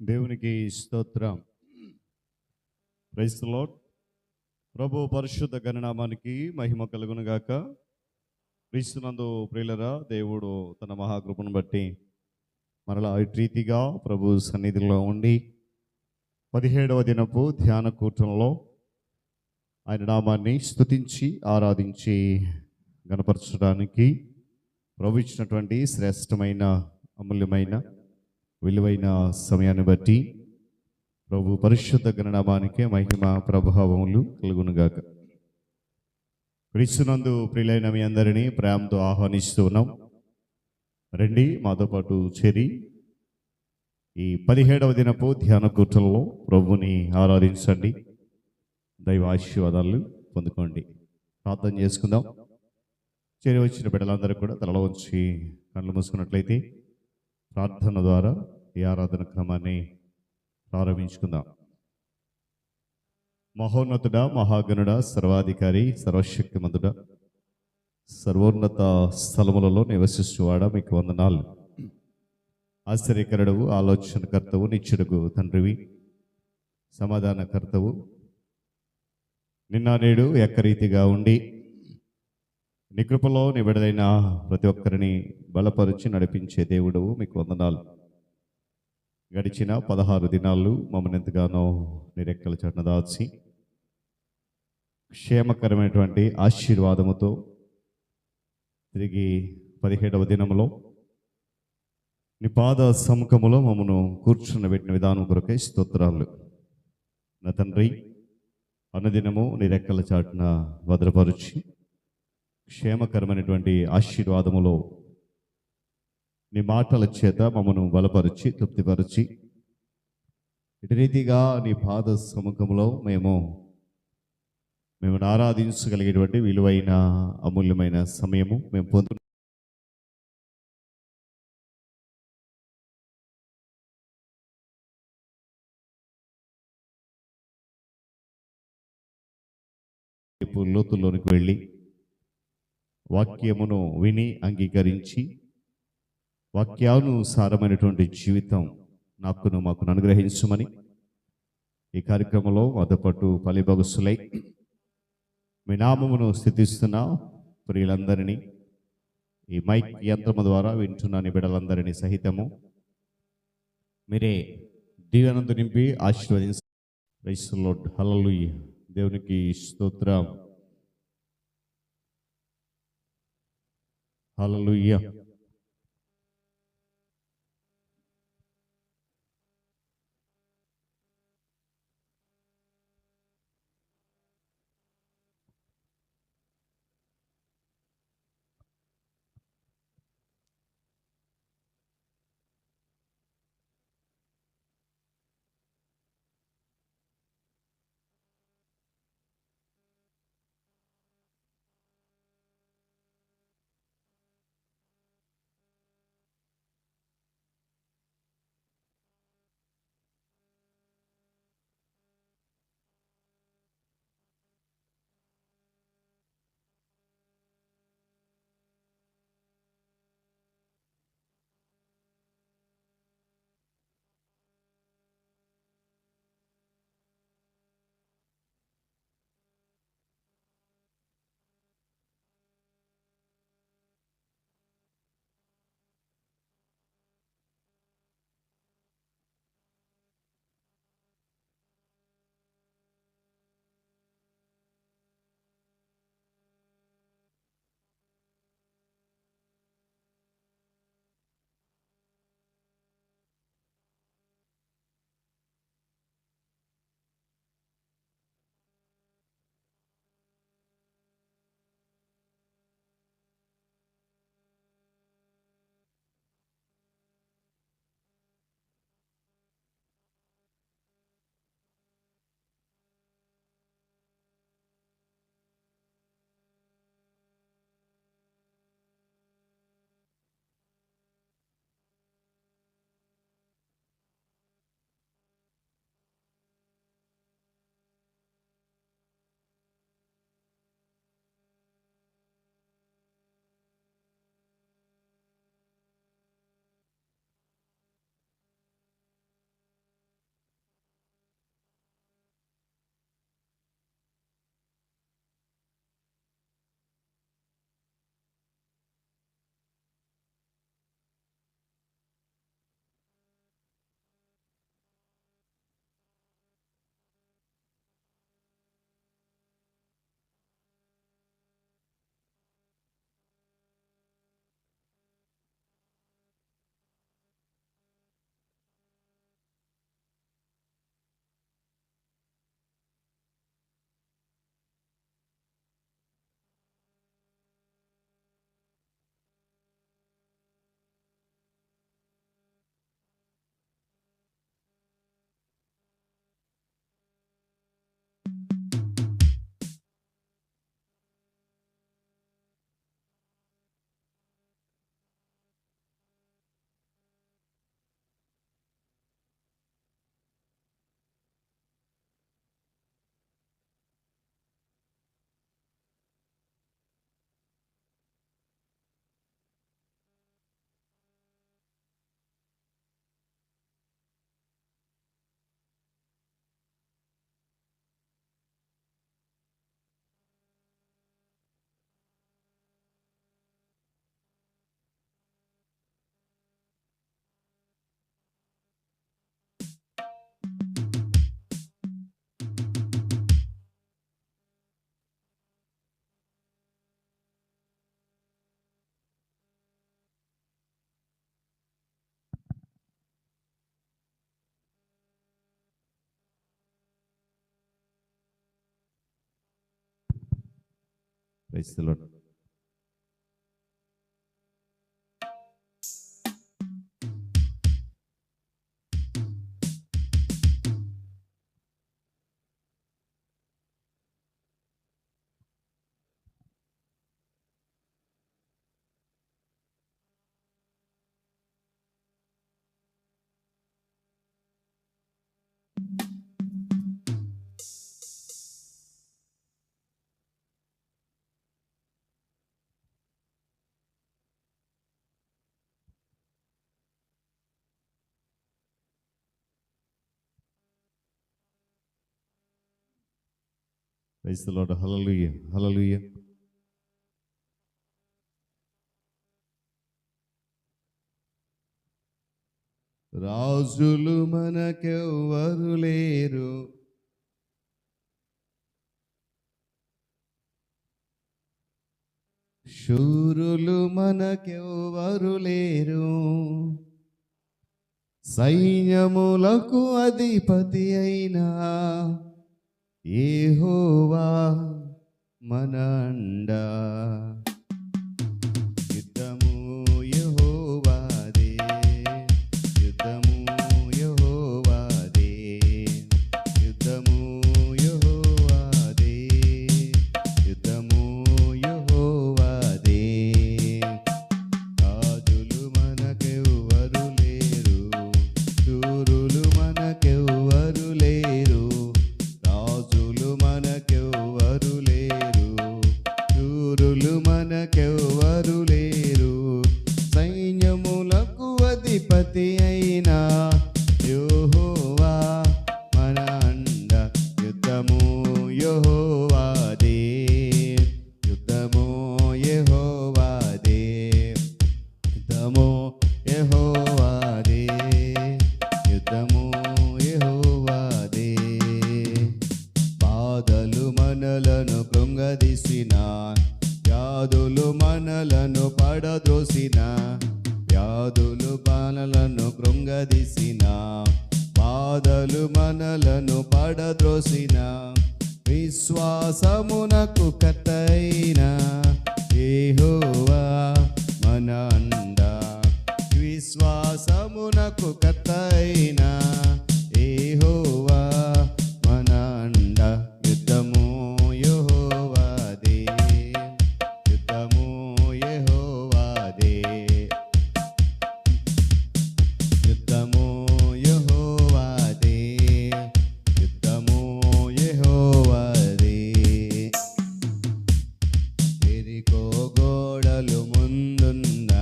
దేవునికి స్తోత్రం. Praise the lord. ప్రభు పరిశుద్ధ గణనామానికి మహిమ కలుగును గాక. క్రీస్తునందు ప్రియులరా, దేవుడు తన మహాకృపను బట్టి మరలా ఇటు రీతిగా ప్రభు సన్నిధిలో ఉండి 17వ దినపు ధ్యాన కూటంలో ఆయన నామాన్ని స్తుతించి ఆరాధించి గణపరచడానికి ప్రభు ఇచ్చినటువంటి శ్రేష్టమైన అమూల్యమైన విలువైన సమయాన్ని బట్టి ప్రభు పరిశుద్ధ గణనామానికి మహిమ ప్రభావములు కలుగునుగాక. క్రీస్తునందు ప్రియులైన మీ అందరినీ ప్రేమతో ఆహ్వానిస్తూ ఉన్నాం. రండి మాతో పాటు చేరి ఈ 17వ దినపు ధ్యాన కూటంలో ప్రభుని ఆరాధించండి. దైవ ఆశీర్వాదాలు పొందుకోండి. ప్రార్థన చేసుకుందాం. చేరి వచ్చిన బిడ్డలందరూ కూడా తలలో ఉంచి కళ్ళు మూసుకున్నట్లయితే ప్రార్థన ద్వారా ఈ ఆరాధన క్రమాన్ని ప్రారంభించుకుందాం. మహోన్నతుడ, మహాగణుడ, సర్వాధికారి, సర్వశక్తిమంతుడ, సర్వోన్నత స్థలములలో నివసిస్తువాడ, మీకు వందనాలు. ఆశ్చర్యకరుడవు, ఆలోచనకర్తవు, నిత్యుడగు తండ్రివి, సమాధానకర్తవు, నిన్న నేడు ఏకరీతిగా ఉండి నీ కృపలో నీ బిడ్డలైన ప్రతి ఒక్కరిని బలపరిచి నడిపించే దేవుడవు, మీకు వందనాలు. గడిచిన 16 దినాలు మమ్మల్ని ఎంతగానో నీ రెక్కల చాటున దాచి క్షేమకరమైనటువంటి ఆశీర్వాదముతో తిరిగి 17వ దినములో నీ పాద సముఖములో మమ్మను కూర్చున్నబెట్టిన విధానం కొరకై స్తోత్రాలు. నా తండ్రి, అనుదినము నీ రెక్కల చాటున భద్రపరిచి క్షేమకరమైనటువంటి ఆశీర్వాదములో నీ మాటల చేత మమ్మను బలపరిచి తృప్తిపరిచి ఇటు రీతిగా నీ పాద సముఖంలో మేము ఆరాధించగలిగేటువంటి విలువైన అమూల్యమైన సమయము మేము పొందు లోతుల్లోనికి వెళ్ళి వాక్యమును విని అంగీకరించి వాక్యానుసారమైనటువంటి జీవితం మాకు అనుగ్రహించమని ఈ కార్యక్రమంలో మాతోపాటు పలిబగసులై మీ నామమును స్థుతిస్తున్న ప్రియులందరినీ, ఈ మైక్ యంత్రము ద్వారా వింటున్న నీ బిడ్డలందరినీ సహితము మీరే దీవెనతో నింపి ఆశీర్వదించండి. Praise the Lord. హల్లెలూయా. దేవునికి స్తోత్రం. Hallelujah. Praise the Lord. Praise the Lord. Hallelujah, hallelujah. రాజులు మనకెవ్వరు లేరు, శూరులు మనకెవ్వరు లేరు, సైన్యములకు అధిపతి అయినా యెహోవా మన అండా. యుద్ధము యెహోవాదే, యుద్ధము యెహోవాదే, యుద్ధము యెహోవాదే, యుద్ధము యెహోవాదే. రాజులు మనకెవ్వరు లేరు, శూరులు మనకెవ్వరు లేరు, రాజులు మనకెవ్వరు లేరు, శూరులు మనకెవ్వరు లేరు, సైన్యములకు అధిపతి అయినా యెహోవా మన అండ. యుద్ధము యెహోవాదే, యుద్ధము యెహోవాదే, యుద్ధము యెహోవాదే, యుద్ధము యెహోవాదే. బాధలు మనలను కృంగదీసిన, వ్యాధులు మనలను పడద్రోసిన, వ్యాధులు మనలను కృంగదీసిన, బాధలు మనలను పడద్రోసిన, విశ్వాసమునకు కర్తయైన యెహోవా మన అండ. విశ్వాసమునకు కర్తయైన యెహోవా మన అండ. యుద్ధము యెహోవాదే, యుద్ధము యెహోవాదే, యుద్ధము యెహోవాదే, యుద్ధము యెహోవాదే. ఎరికో గోడలు ముందున్న,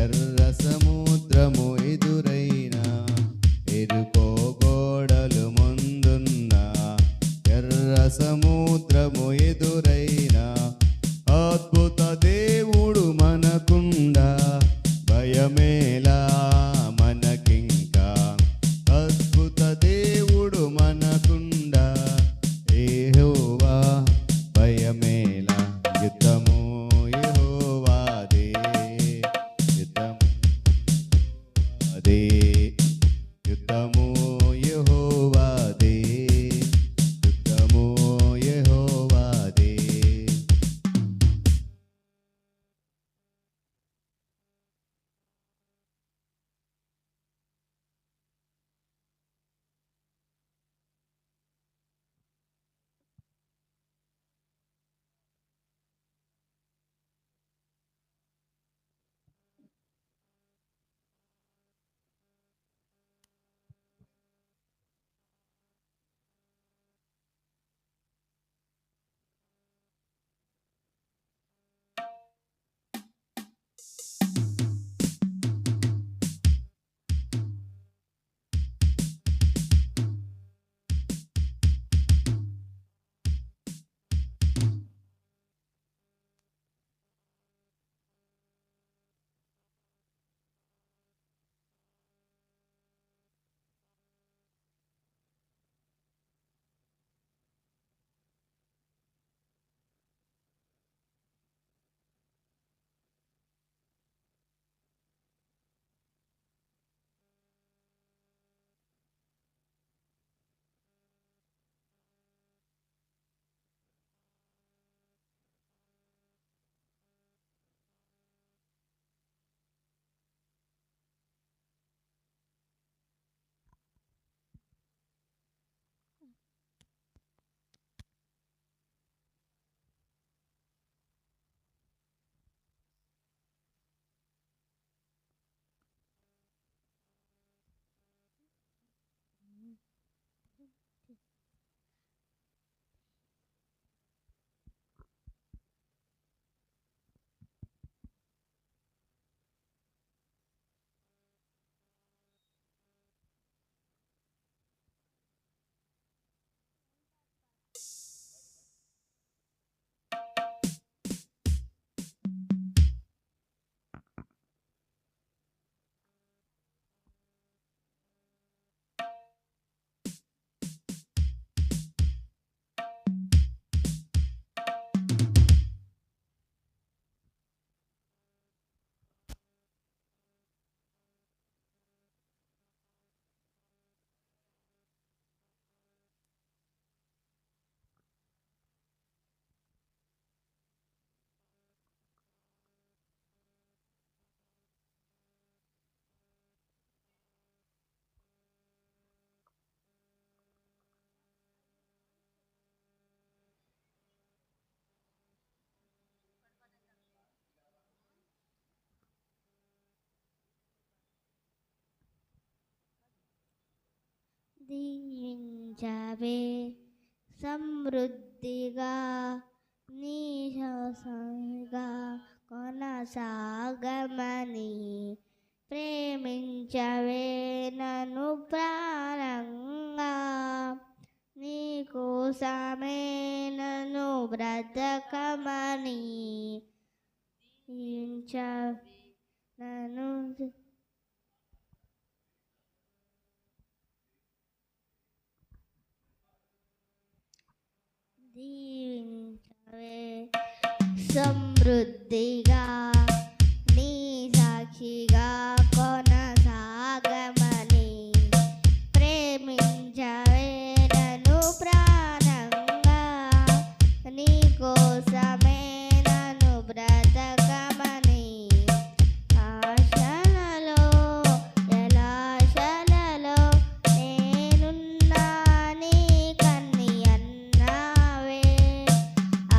ఎర్ర సముద్రము ఎదురైన, ఎరుకో గోడలు ముందున్న, ఎర్ర సముద్రము ఎదురైన, అద్భుత దేవుడు మనకుండా, భయమేలా మనకింకా. అద్భుత దేవుడు మనకుండా, యెహోవా భయమేలా. యుద్ధము యెహోవాదే, యుద్ధము అదే, యుద్ధము యెహోవాదే, యుద్ధము యెహోవాదే. దీవించవే సమృద్ధిగా నీ శాసనగా కొనసాగమని ప్రేమించవే నన్ను ప్రాణంగా నీ కోసమే నన్ను బ్రతకమని నన్ను దీవించవే సమృద్ధిగా నీ సాక్షిగా కొనసాగమని ప్రేమించవే నన్ను ప్రాణంగా నీ కోసమే నన్ను బ్రతకమని ఆశలలో ఎలాశలలో నేనున్నా నీ కన్ని అన్నావే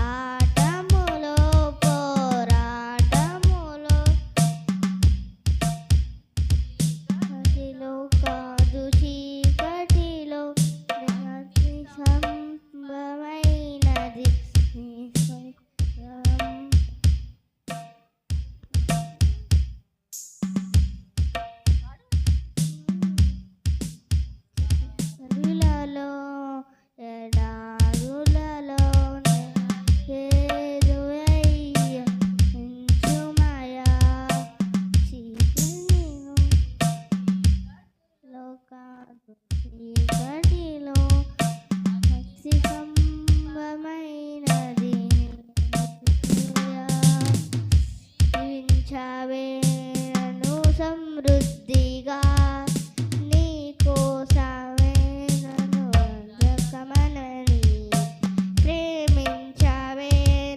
ఆటములో పోరాటములో కాదు చీకటిలో సంభవమైనది ఎడారులలో ఉంచుమయా చీకటిలో అతి సంభవమైనది జీవించవే నన్ను సమృద్ధిగా నీ కోసమే నన్ను బ్రతకమని ప్రేమించవే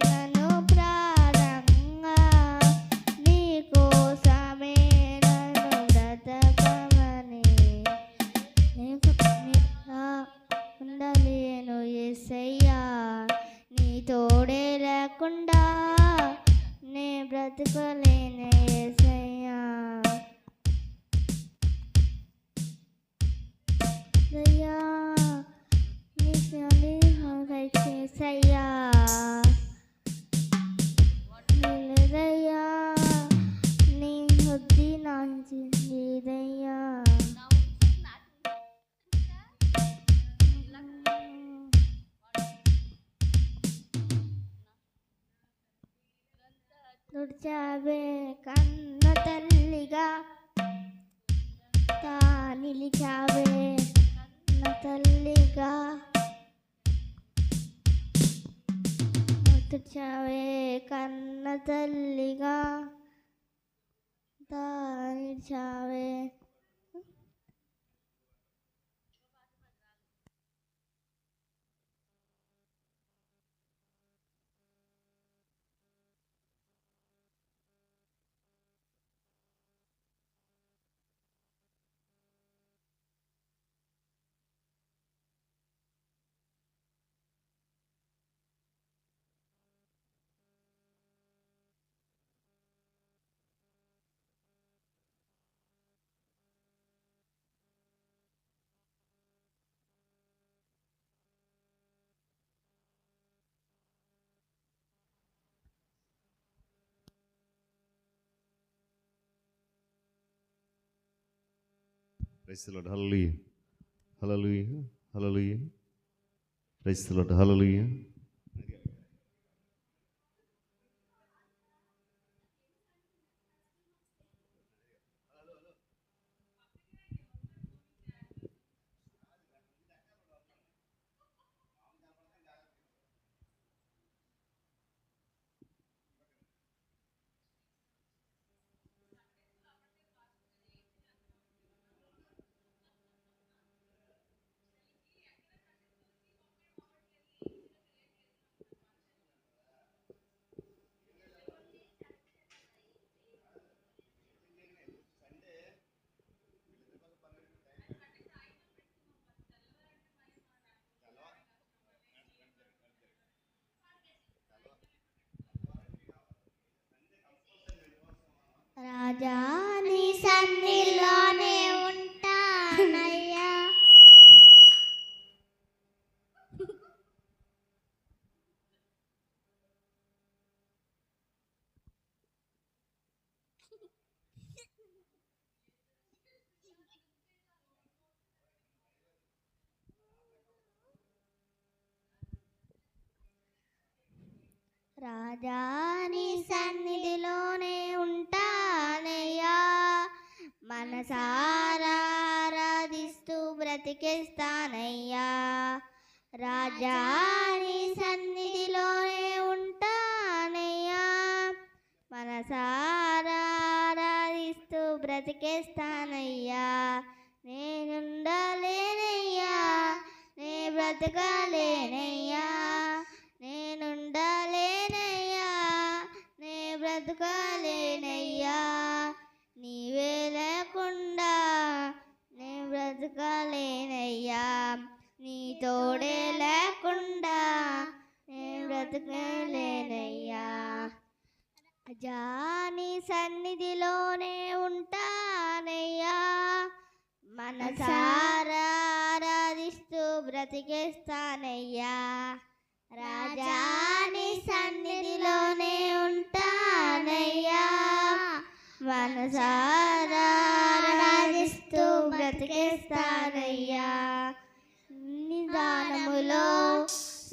నన్ను ప్రాణంగా నీ కోసమే నన్ను బ్రతకమని ఉండలేను యేసయ్యా నీ తోడే లేకుండా నే బ్రతకలేనే యేసయ్యా దయ్యా నీ యేసయ్యా దయ్యా నీ బుద్ధి నాంచిందయ్యా తుడిచావే కన్న తల్లిగా నిలిచావే కన్న తల్లిగా తుడిచావే కన్న తల్లిగా నిలిచావే praise the Lord. Hallelujah hallelujah hallelujah. Praise the Lord. Hallelujah. రాజా నీ సన్నిధిలోనే ఉంటానయ్యా. రాజా నీ సన్నిధిలోనే ఉంటానయ్యా, మనసారా ఆరాధిస్తూ బ్రతికేస్తానయ్యా. రాజా నీ సన్నిధిలోనే ఉంటానయ్యా, మనసారా ఆరాధిస్తూ బ్రతికేస్తానయ్యా. నేనుండలేనయ్యా, నే బ్రతకలేనయ్యా, నేనుండలేనయ్యా, నే బ్రతకలేనయ్యా. నీవే లేకుండా నే బ్రతకలేనయ్యా, నీ తోడే లేకుండా నే బ్రతకలేనయ్యా. రాజా నీ సన్నిధిలోనే ఉంటానయ్యా, మనసారా ఆరాధిస్తూ బ్రతికేస్తానయ్యా. రాజా నీ సన్నిధిలోనే ఉంటానయ్యా, మనసారా ఆరాధిస్తూ బ్రతికేస్తానయ్యా. నిదానములో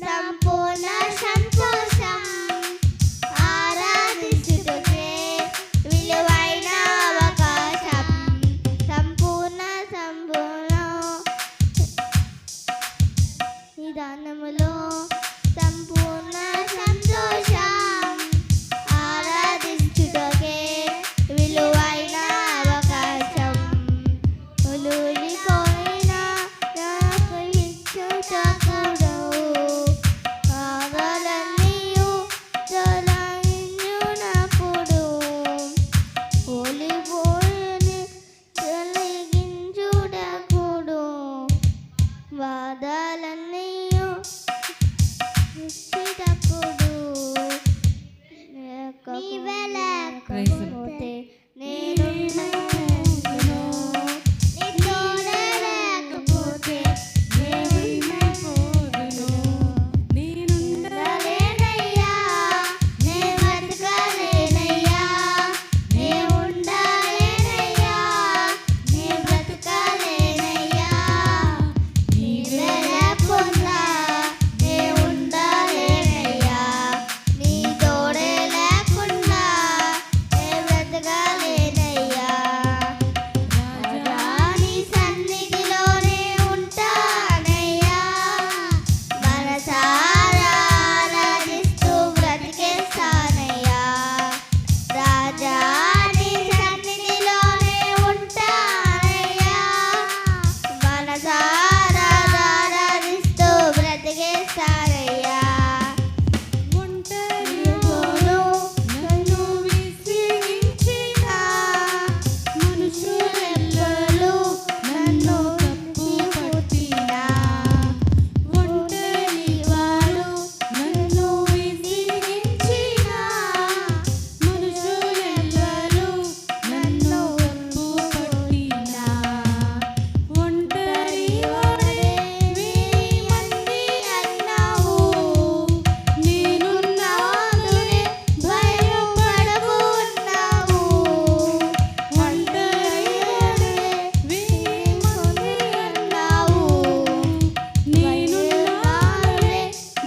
సంపూర్ణ సంతోషం, ఆరాధించుటకే విలువైన అవకాశం. సంపూర్ణ నిదానములో సంపూర్ణ సంతోషం, ఆరాధించుటకే విలువైన అవకాశం. ఒలులిపోయిన నాకు ఇచ్చుటకుడు, కావాలన్నీయు తొలగించునప్పుడు. ఒలిపోయిన తొలగించుటకుడు, వాదాలన్నీయు ఇచ్చుటకుడు. నీవే లేకపోతే నేనుండను, నీ తోడే లేకపోతే నేనుండను. నేనుండలేనయ్యా, నే బ్రతకలేనయ్యా, నే ఉండలేనయ్యా, నే బ్రతకలేనయ్యా. నీవే లేకుండా నే ఉండలేనయ్యా, నీ తోడే లేకుండా నే బ్రతకలేనయ్యా. రాజా నీ సన్నిధిలోనే ఉంటానయ్యా, మనసారా ఆరాధిస్తూ బ్రతికేస్తానయ్యా. రాజా నీ సన్నిధిలోనే ఉంటానయ్యా, మనసారా ఆరాధిస్తూ బ్రతికేస్తానయ్యా. ఒంటరిగాను నన్ను విసిగించిన మనుషులెల్లరూ నన్ను తప్పుపట్టినా. ఒంటరివాడు నన్ను విసిగించిన మనుషులెల్లరూ నన్ను తప్పుపట్టినా. ఒంటరివాడే వెయ్యి మంది అన్నావు, నేనున్నానులే భయపడకు అన్నావు. ఒంటరివాడే వెయ్యి మంది అన్నావు, నేనున్నానులే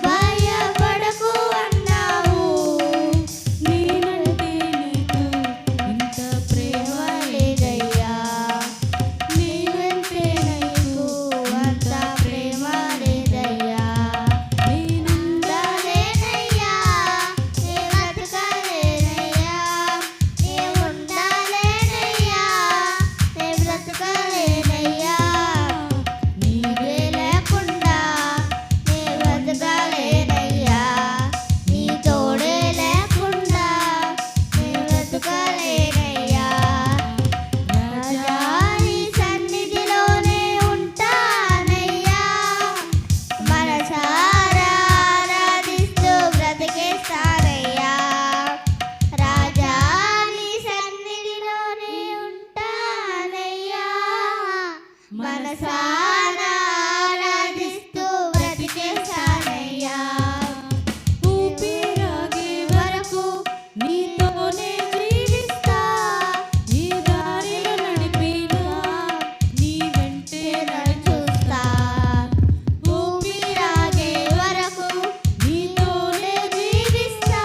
భయపడకు అన్నావు. నేనంటే నీకు ఇంత ప్రేమ లేదయ్యా, నేనంటే నీకు అంత ప్రేమ లేదయ్యా. నేనుండలేనయ్యా, నే బ్రతకలేనయ్యా, నే ఉండలేనయ్యా, నే బ్రతకలేనయ్యా. నీవే లేకుండా నే బ్రతకలేనయ్యా, నీ తోడే లేకుండా నే బ్రతకలేనయ్యా. రాజా నీ సన్నిధిలోనే ఉంటానయ్యా, మనసారా ఆరాధిస్తూ బ్రతికేస్తానయ్యా. రాజా నీ సన్నిధిలోనే ఉంటానయ్యా, మనసారా ఆరాధిస్తూ బ్రతికేస్తానయ్యా. ఊపిరాగే వరకు నీతోనే జీవిస్తా, ఈ దారిలో నడిపినా నీ వెంటే నడుచుస్తా. ఊపిరాగే వరకు నీతోనే జీవిస్తా,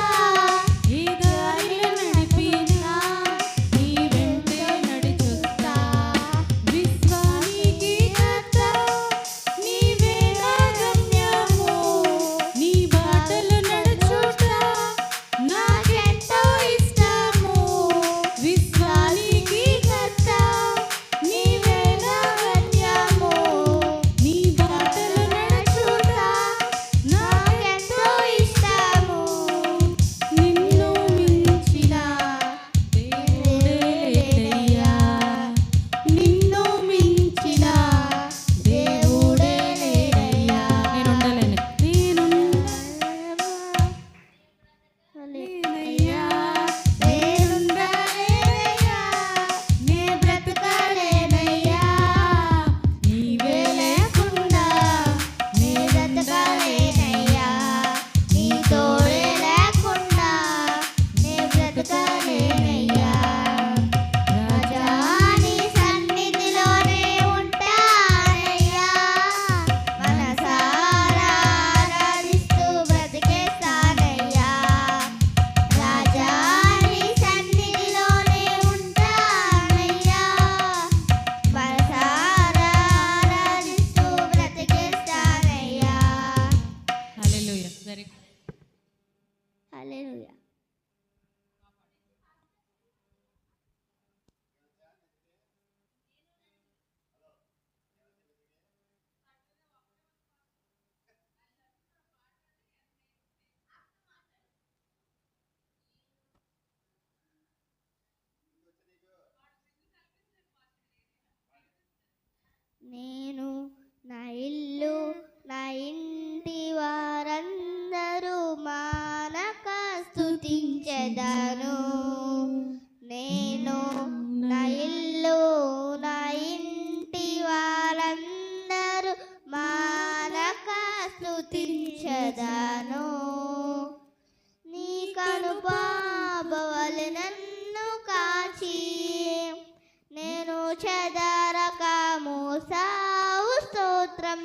చెదరక మోసావు స్తోత్రం.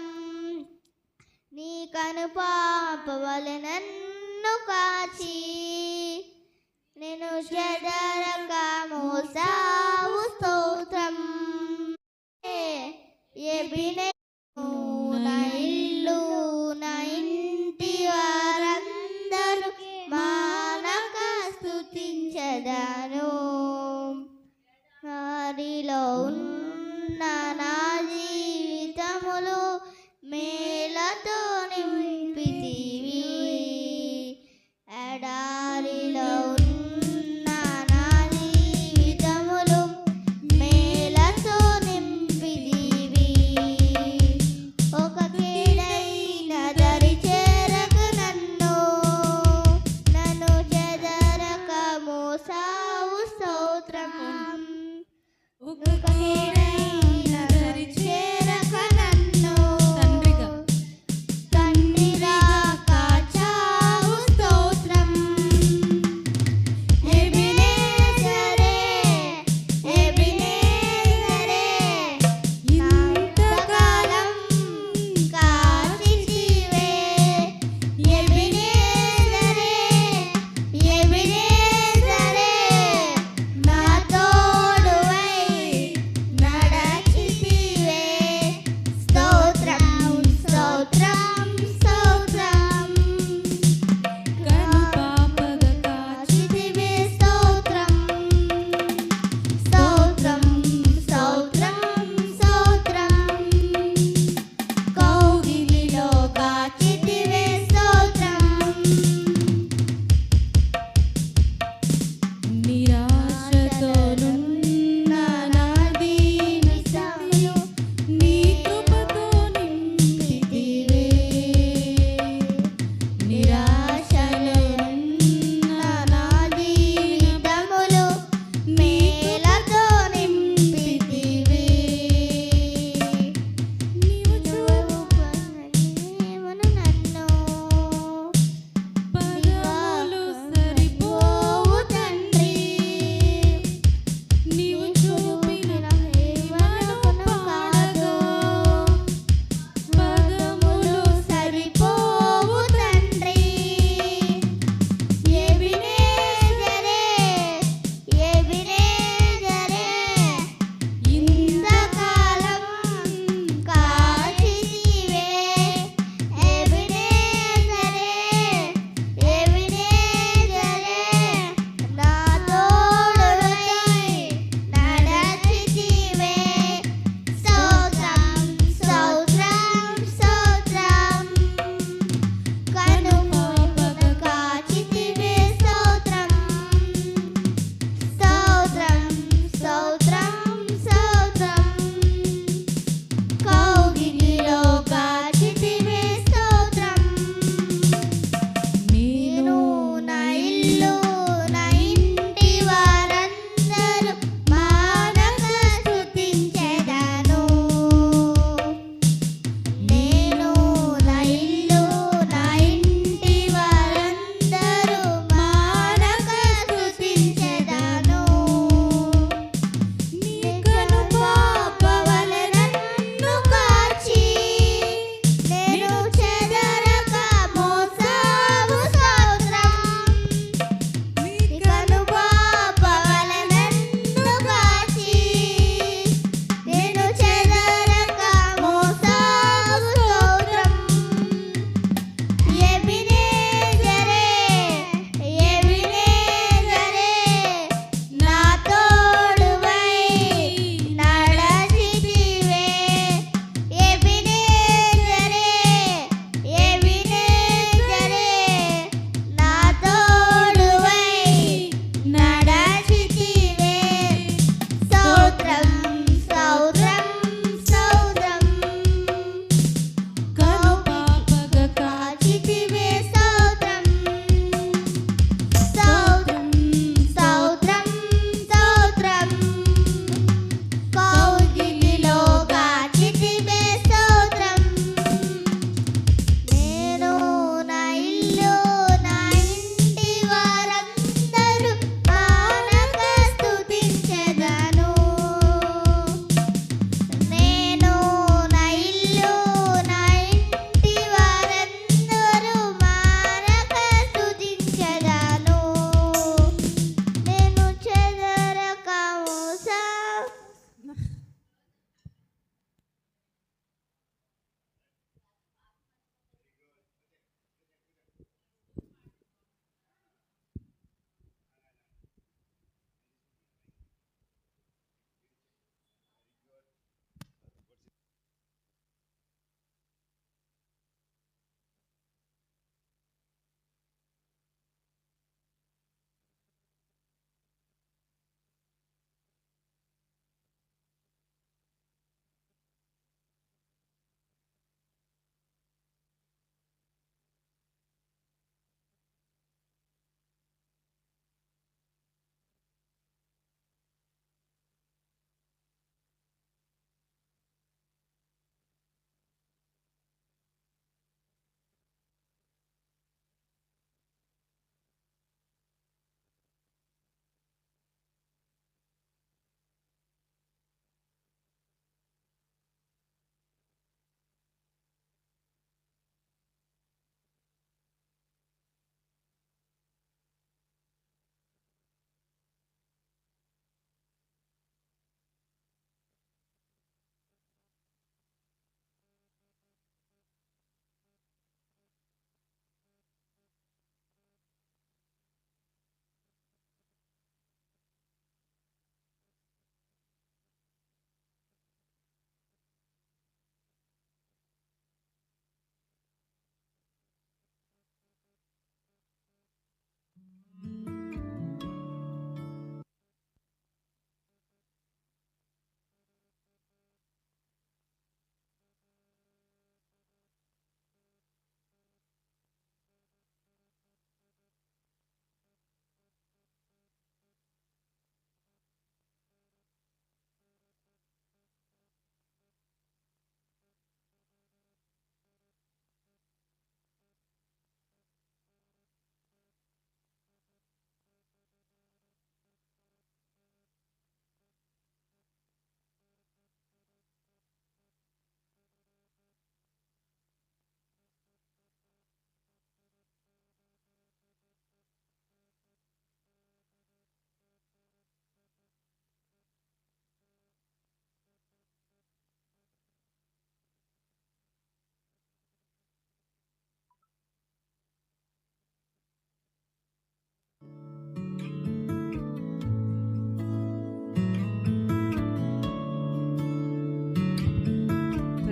నీ కనుపాపవలె నన్ను కాచి నేను చెదరక మోసావు స్తోత్రం. ఎబినేజరు నా ఇల్లు నా ఇంటి వారందరూ మానక స్తుతించెదరు. వారిలో ఉన్న నా జీవితములు మేలతో నింపితివి. ఎడారిలో ఉన్న నా జీవితములు మేలతో నింపితివి.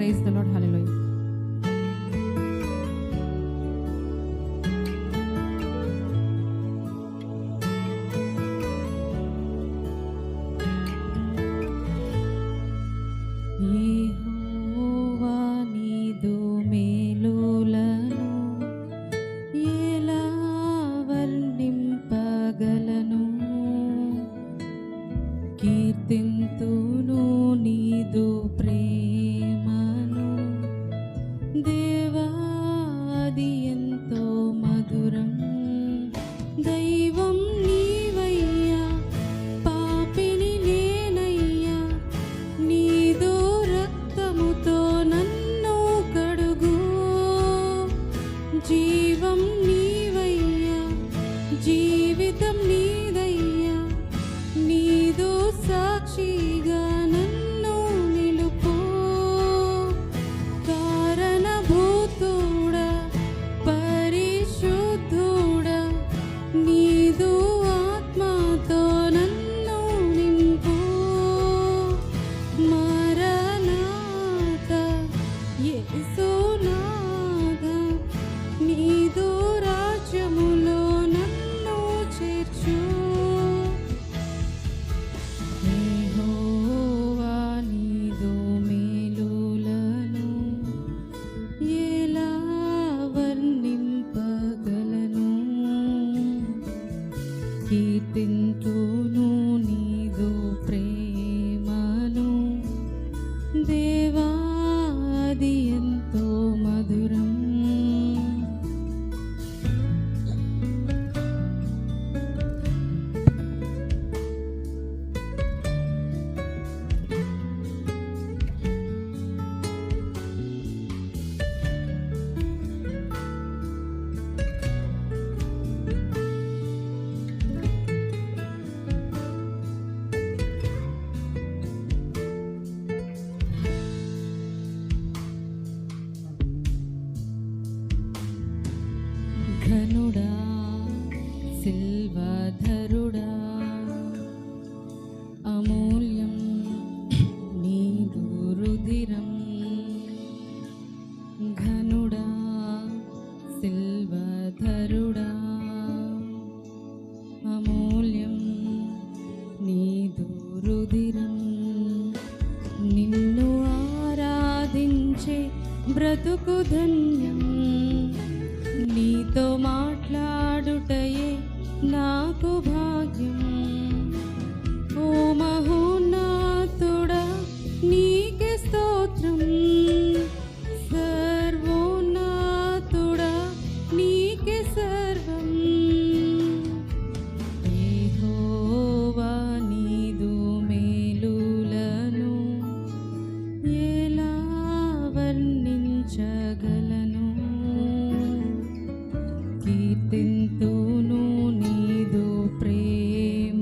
Praise the Lord. హల్లెలూయా. యెహోవా నీదు మేలులను ఎలా వర్ణింపగలను, కీర్తింతును నీదు ప్రేమను దేవా, అది ఎంతో మధురం. దైవం నీవయ్యా, పాపిని నేనయ్యా, నీదు రక్తముతో నన్ను కడుగు. జీవం నీవయ్యా, జీవితం నీదయ్యా, నీదు సాక్షిగా నన్ను నిలుపు. కారణభూతుడా, పరిశుద్ధుడా, నీదు ఆత్మతో నన్ను నింపు. మరణాత యేసునాథ, నీదు రాజ్యములో నన్ను చేర్చు. యెహోవా నీదు మేలులను ఎలా వర్ణింపగలను, కీర్తింతును నీదు ప్రేమను దేవా, అది ఎంతో మధురం. ఘనుడా, సిల్వధరుడా, అమూల్యం నీదు రుధిరం. ఘనుడా, సిల్వధరుడా, అమూల్యం నీదు రుధిరం. నిన్ను ఆరాధించే బ్రతుకు ధన్యం, నీతో మాట్లాడుటయే నాకు భాగ్యం. ఓ మహోన్నతుడా, నీకే స్తోత్రం. సర్వోన్నతుడా, నీకే సర్వం. యెహోవా నీదు మేలులను ఎలా వర్ణించగలను, కీర్తింతును నీదు ప్రేమ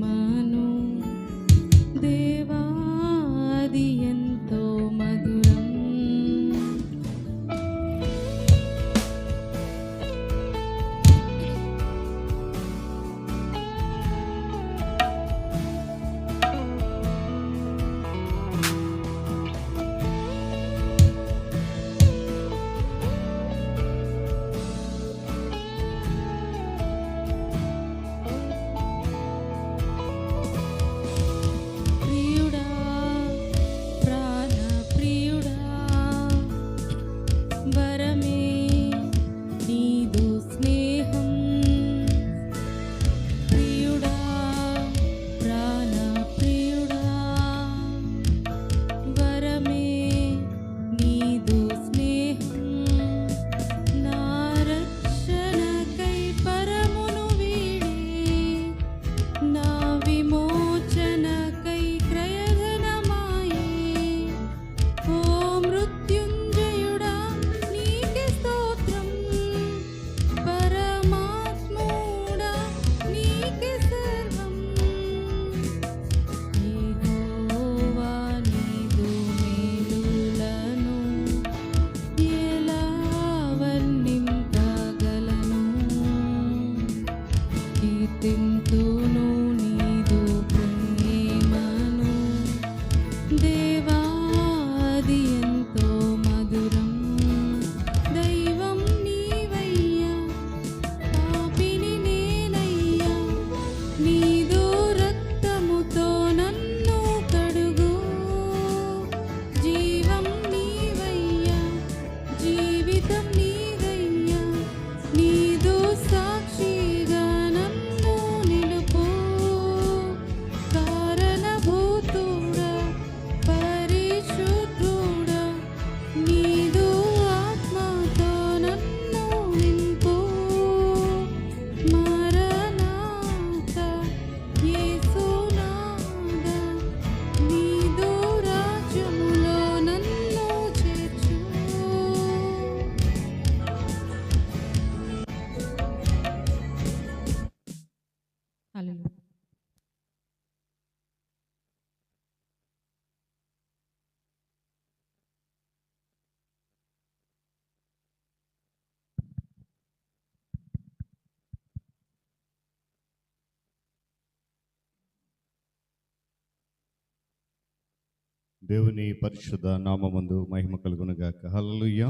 దేవుని పరిశుద్ధ నామమందు మహిమ కలుగును గాక. హల్లెలూయా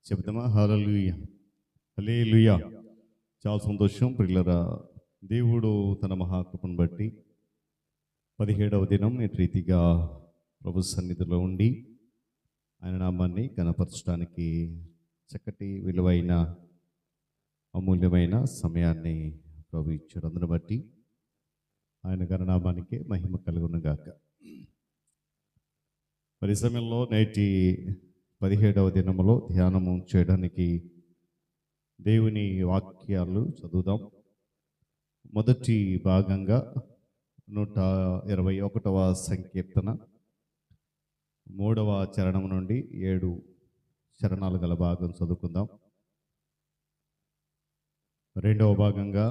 చెప్తామా? హల్లెలూయా, హల్లెలూయా. చాలా సంతోషం ప్రియులరా. దేవుడు తన మహాకృపను బట్టి 17వ దినం ఇటు రీతిగా ప్రభు సన్నిధిలో ఉండి ఆయన నామాన్ని కనపరచడానికి చక్కటి విలువైన అమూల్యమైన సమయాన్ని ప్రభు ఇచ్చాడు. అందును బట్టి ఆయన గణనామానికి మహిమ కలుగును గాక. మరి ఈ సమయంలో నేటి 17వ దినములో ధ్యానము చేయడానికి దేవుని వాక్యాలు చదువుదాం. మొదటి భాగంగా 121వ సంకీర్తన 3వ చరణం నుండి 7 చరణాలు గల భాగం చదువుకుందాం. రెండవ భాగంగా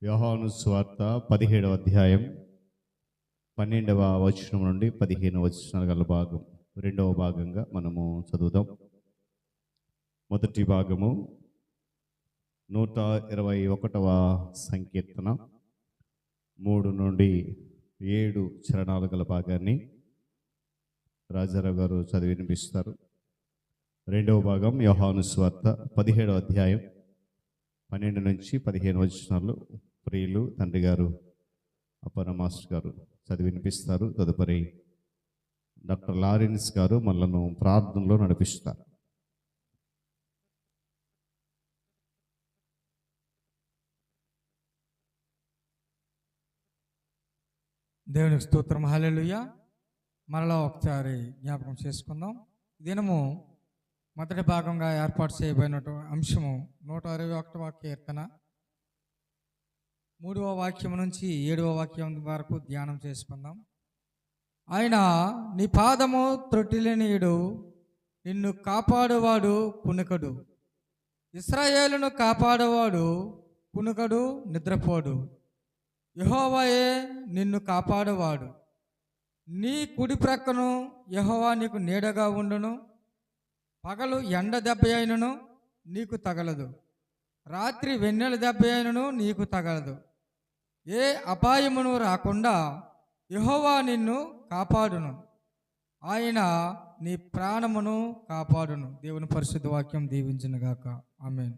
యోహాను సువార్త 17వ అధ్యాయం 12వ వచనం నుండి 15వ వచనాలు గల భాగం రెండవ భాగంగా మనము చదువుదాం. మొదటి భాగము 121వ సంకీర్తన 3 నుండి 7 చరణాలు గల భాగాన్ని రాజారావు గారు చదివి వినిపిస్తారు. రెండవ భాగం యోహాను సువార్త 17వ అధ్యాయం 12 నుంచి 15 వచనాలు ప్రియులు తండ్రి గారు అపర మాస్టర్ గారు చదివి వినిపిస్తారు. తదుపరి డాక్టర్ లారెన్స్ గారు మనలను ప్రార్థనలో నడిపిస్తారు. దేవునికి స్తోత్రం. హల్లెలూయా. మరలా ఒకసారి జ్ఞాపకం చేసుకుందాం. దినము మొదటి భాగంగా ఏర్పాటు చేయబడిన అంశము 121వ కీర్తన 3వ వాక్యం నుంచి 7వ వాక్యం వరకు ధ్యానం చేసుకుందాం. ఆయన నీ పాదము త్రొట్టిలేనియుడు, నిన్ను కాపాడువాడు కునుకడు. ఇశ్రాయేలును కాపాడువాడు కునుకడు, నిద్రపోడు. యెహోవాయే నిన్ను కాపాడువాడు. నీ కుడి ప్రక్కను యెహోవా నీకు నీడగా ఉండును. పగలు ఎండ దెబ్బ అయినను నీకు తగలదు, రాత్రి వెన్నెల దెబ్బ అయినను నీకు తగలదు. ఏ అపాయమును రాకుండా యెహోవా నిన్ను కాపాడును. ఆయన నీ ప్రాణమును కాపాడును. దేవుని పరిశుద్ధ వాక్యం దీవించునుగాక. ఆమేన్.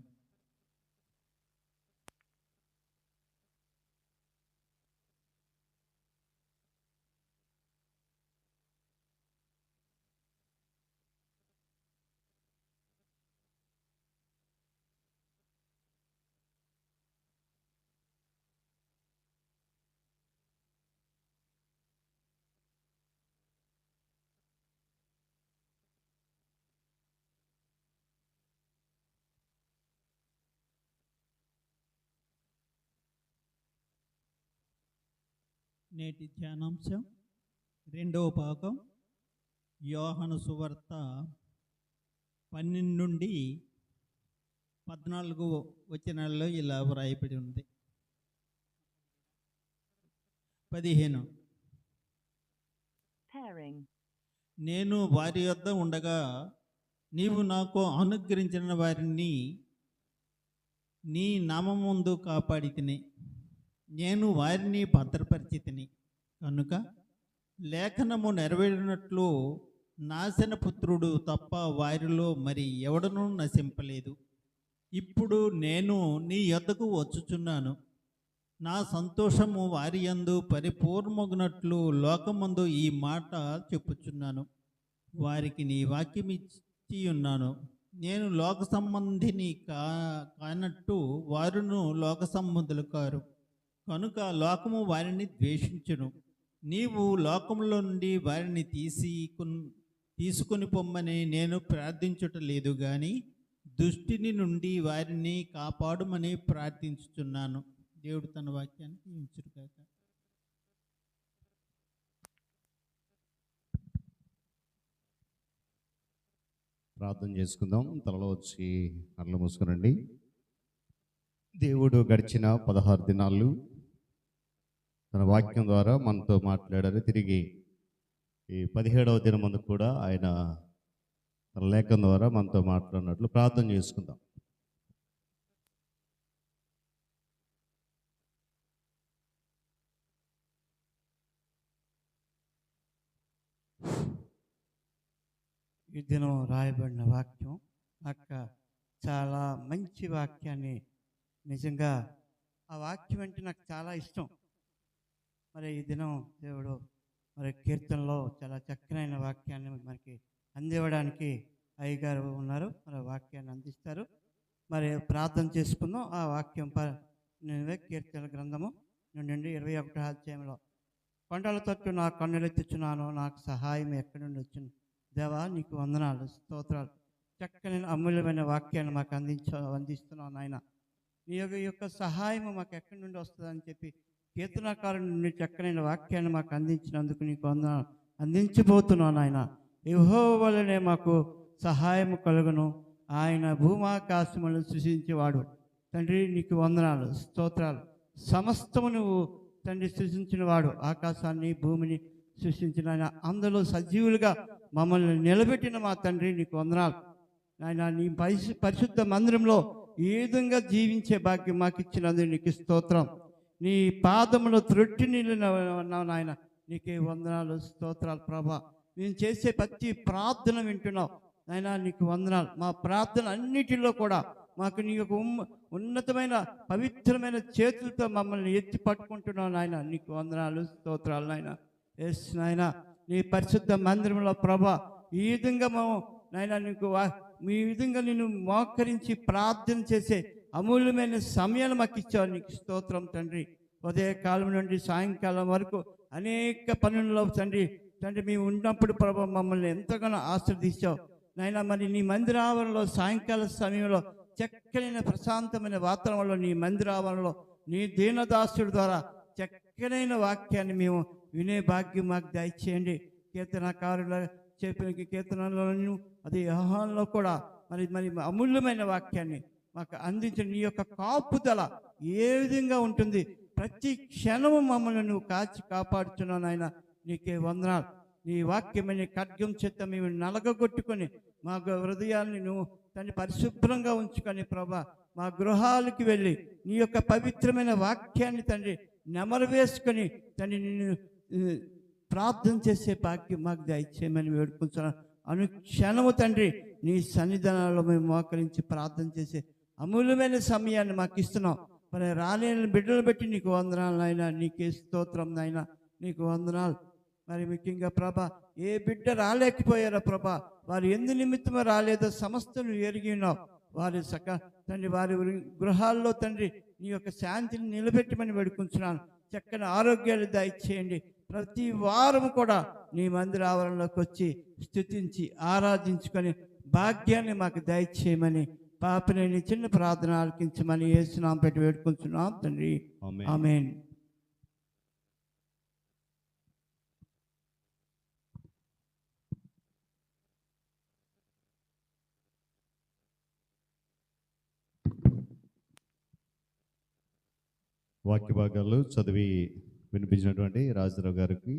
నేటి ధ్యానాంశం రెండవ భాగం యోహాను సువార్త 12 నుండి 14 వచనాల్లో ఇలా వ్రాయబడి ఉంది. 15 నేను వారి యొద్ద ఉండగా నీవు నాకు అనుగ్రహించిన వారిని నీ నామముందు కాపాడితిని. నేను వారిని భద్రపరిచితిని కనుక లేఖనము నెరవేరినట్లు నాశనపుత్రుడు తప్ప వారిలో మరి ఎవడనూ నశింపలేదు. ఇప్పుడు నేను నీ యొద్దకు వచ్చుచున్నాను. నా సంతోషము వారి యందు పరిపూర్ణమగునట్లు లోకమందు ఈ మాట చెప్పుచున్నాను. వారికి నీ వాక్యం ఇచ్చి ఉన్నాను. నేను లోక సంబంధిని కానట్టు వారును లోక సంబంధులు కారు. కనుక లోకము వారిని ద్వేషించును. నీవు లోకంలో నుండి వారిని తీసుకొని పొమ్మని నేను ప్రార్థించుట లేదు గాని దుష్టిని నుండి వారిని కాపాడుమని ప్రార్థించుచున్నాను. దేవుడు తన వాక్యాన్ని దీవించుగాక. ప్రార్థన చేసుకుందాం. తలలో వచ్చి కళ్ళు మూసుకునండి. దేవుడు గడిచిన 16 దినాలు తన వాక్యం ద్వారా మనతో మాట్లాడారు. తిరిగి ఈ 17వ దినం ముందు కూడా ఆయన తన లేఖం ద్వారా మనతో మాట్లాడినట్లు ప్రార్థన చేసుకుందాం. ఈ దినం రాయబడిన వాక్యం అక్క చాలా మంచి వాక్యాన్ని, నిజంగా ఆ వాక్యం అంటే నాకు చాలా ఇష్టం. మరి ఈ దినం దేవుడు మరి కీర్తనలో చాలా చక్కనైన వాక్యాన్ని మనకి అందివ్వడానికి అయ్యగారు ఉన్నారు. మరి వాక్యాన్ని అందిస్తారు. మరి ప్రార్థన చేసుకుందాం. ఆ వాక్యం కీర్తన గ్రంథము నుండి 21వ అధ్యాయంలో, కొండల తట్టు నా కన్నులెత్తుచున్నాను, నాకు సహాయం ఎక్కడి నుండి వచ్చింది. దేవా నీకు వందనాలు, స్తోత్రాలు. చక్కని అమూల్యమైన వాక్యాన్ని మాకు అందిస్తున్నావు నాయన. నీ యొక్క సహాయం మాకు ఎక్కడి నుండి వస్తుందని చెప్పి కీర్తనకారుడి నుండి చక్కనైన వాక్యాన్ని మాకు అందించినందుకు నీకు వందనాలు. అందించబోతున్నావు నాయన. యెహోవా వలనే మాకు సహాయం కలుగును, ఆయన భూమాకాశములను సృష్టించేవాడు. తండ్రి నీకు వందనాలు, స్తోత్రాలు. సమస్తము నువ్వు తండ్రి సృష్టించిన వాడు. ఆకాశాన్ని భూమిని సృష్టించిన ఆయన, అందులో సజీవులుగా మమ్మల్ని నిలబెట్టిన మా తండ్రి నీకు వందనాలు నాయన. నీ పరిశుద్ధ మందిరంలో ఏ విధంగా జీవించే భాగ్యం మాకు ఇచ్చినందుకు నీకు స్తోత్రం. నీ పాదములో త్రొట్టి ఉన్నావు నాయన, నీకే వందనాలు, స్తోత్రాలు ప్రభా. మేము చేసే ప్రతి ప్రార్థన వింటున్నావు నాయన, నీకు వందనాలు. మా ప్రార్థన అన్నిటిలో కూడా మాకు నీ యొక్క ఉన్నతమైన పవిత్రమైన చేతులతో మమ్మల్ని ఎత్తి పట్టుకుంటున్నావు నాయన, నీకు వందనాలు, స్తోత్రాలు నాయన. ఎస్ నాయన, నీ పరిశుద్ధ మందిరంలో ప్రభా ఈ విధంగా మేము నాయన నీకు మీ విధంగా నేను మోకరించి ప్రార్థన చేసే అమూల్యమైన సమయాన్ని మాకు ఇచ్చావు, నీకు స్తోత్రం తండ్రి. ఉదయకాలం నుండి సాయంకాలం వరకు అనేక పనుల్లో తండ్రి మేము ఉన్నప్పుడు ప్రభా మమ్మల్ని ఎంతగానో ఆశ్రదించావు నాయన. మరి నీ మందిరావరణలో సాయంకాల సమయంలో చక్కనైన ప్రశాంతమైన వాతావరణంలో నీ మందిరావరణలో నీ దీనదాసుడి ద్వారా చక్కనైన వాక్యాన్ని మేము వినే భాగ్యం మాకు దయచేయండి. కీర్తనకారుల చెప్పిన కీర్తనలోను అది యోహానులో కూడా మరి అమూల్యమైన వాక్యాన్ని మాకు అందించిన నీ యొక్క కాపుదల ఏ విధంగా ఉంటుంది, ప్రతి క్షణము మమ్మల్ని నువ్వు కాపాడుతున్నావు నాయన, నీకే వందనాలు. నీ వాక్యమైన ఖడ్గం చేత మేము నలగగొట్టుకొని మా హృదయాన్ని నువ్వు తండ్రి పరిశుభ్రంగా ఉంచుకొని ప్రభా మా గృహాలకు వెళ్ళి నీ యొక్క పవిత్రమైన వాక్యాన్ని తండ్రి నెమరు వేసుకొని తండ్రి నిన్ను ప్రార్థన చేసే భాగ్యం మాకు దయచేయమని వేడుకుంటున్నాను. అనుక్షణము తండ్రి నీ సన్నిధానంలో మేము మోకరించి ప్రార్థన చేసే అమూల్యమైన సమయాన్ని మాకు ఇస్తున్నావు. మరి రాలేని బిడ్డలు బట్టి నీకు వందనాలు నాయన, నీకే స్తోత్రం నాయన, నీకు వందనాలు. మరి ముఖ్యంగా ప్రభా ఏ బిడ్డ రాలేకపోయారో ప్రభా, వారు ఎందు నిమిత్తమో రాలేదో సమస్తను ఎరిగి ఉన్నావు. వారి తండ్రి వారి గృహాల్లో తండ్రి నీ యొక్క శాంతిని నిలబెట్టమని వేడుకుంటున్నాను. చక్కని ఆరోగ్యాలు దయచేయండి. ప్రతి వారం కూడా నీ మందిర ఆవరణలోకి వచ్చి స్తుతించి ఆరాధించుకొని భాగ్యాన్ని మాకు దయచేయమని పాపని చిన్న ప్రార్థన ఆలకించమని యేసునామమున పెట్టి వేడుకుంటున్నాం తండ్రి, ఆమేన్. వాక్య భాగాలు చదివి వినిపించినటువంటి రాజరావు గారికి,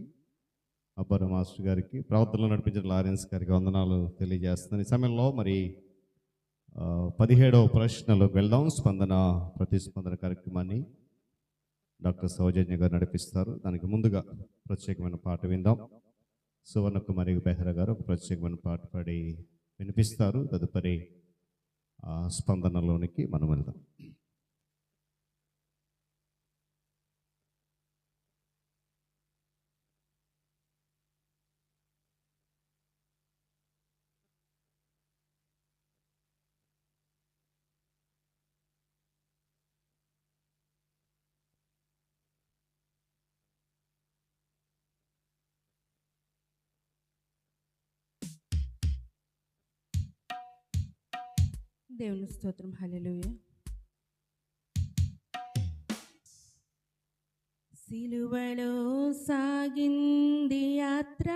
అబ్బారు మాస్టర్ గారికి, ప్రవర్తనలో నడిపించిన లారెన్స్ గారికి వందనాలు తెలియజేస్తున్నాను. ఈ సమయంలో మరి 17వ ప్రశ్నలోకి వెళ్దాం. ప్రతిస్పందన కార్యక్రమాన్ని డాక్టర్ సౌజన్య గారు నడిపిస్తారు. దానికి ముందుగా ప్రత్యేకమైన పాట విందాం. సువర్ణ కుమారి బెహ్రా గారు ఒక ప్రత్యేకమైన పాట పాడి వినిపిస్తారు. తదుపరి స్పందనలోనికి మనం వెళ్దాం. దేవుని స్తోత్రం, హల్లెలూయా. సిలువలో సాగింది యాత్ర,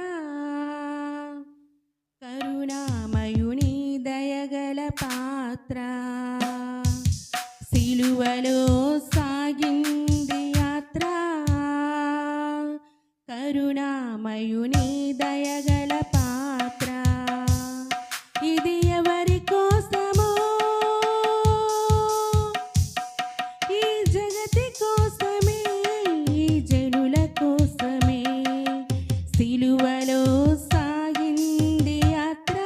కరుణామయుని దయగల పాత్ర. సిలువలో సాగింది యాత్ర, కరుణామయుని దయగల పాత్ర. ఇది ఎవరి కోసమో, ఈ జగతి కోసమే, ఈ జనుల కోసమే. సిలువలో సాగింది యాత్ర,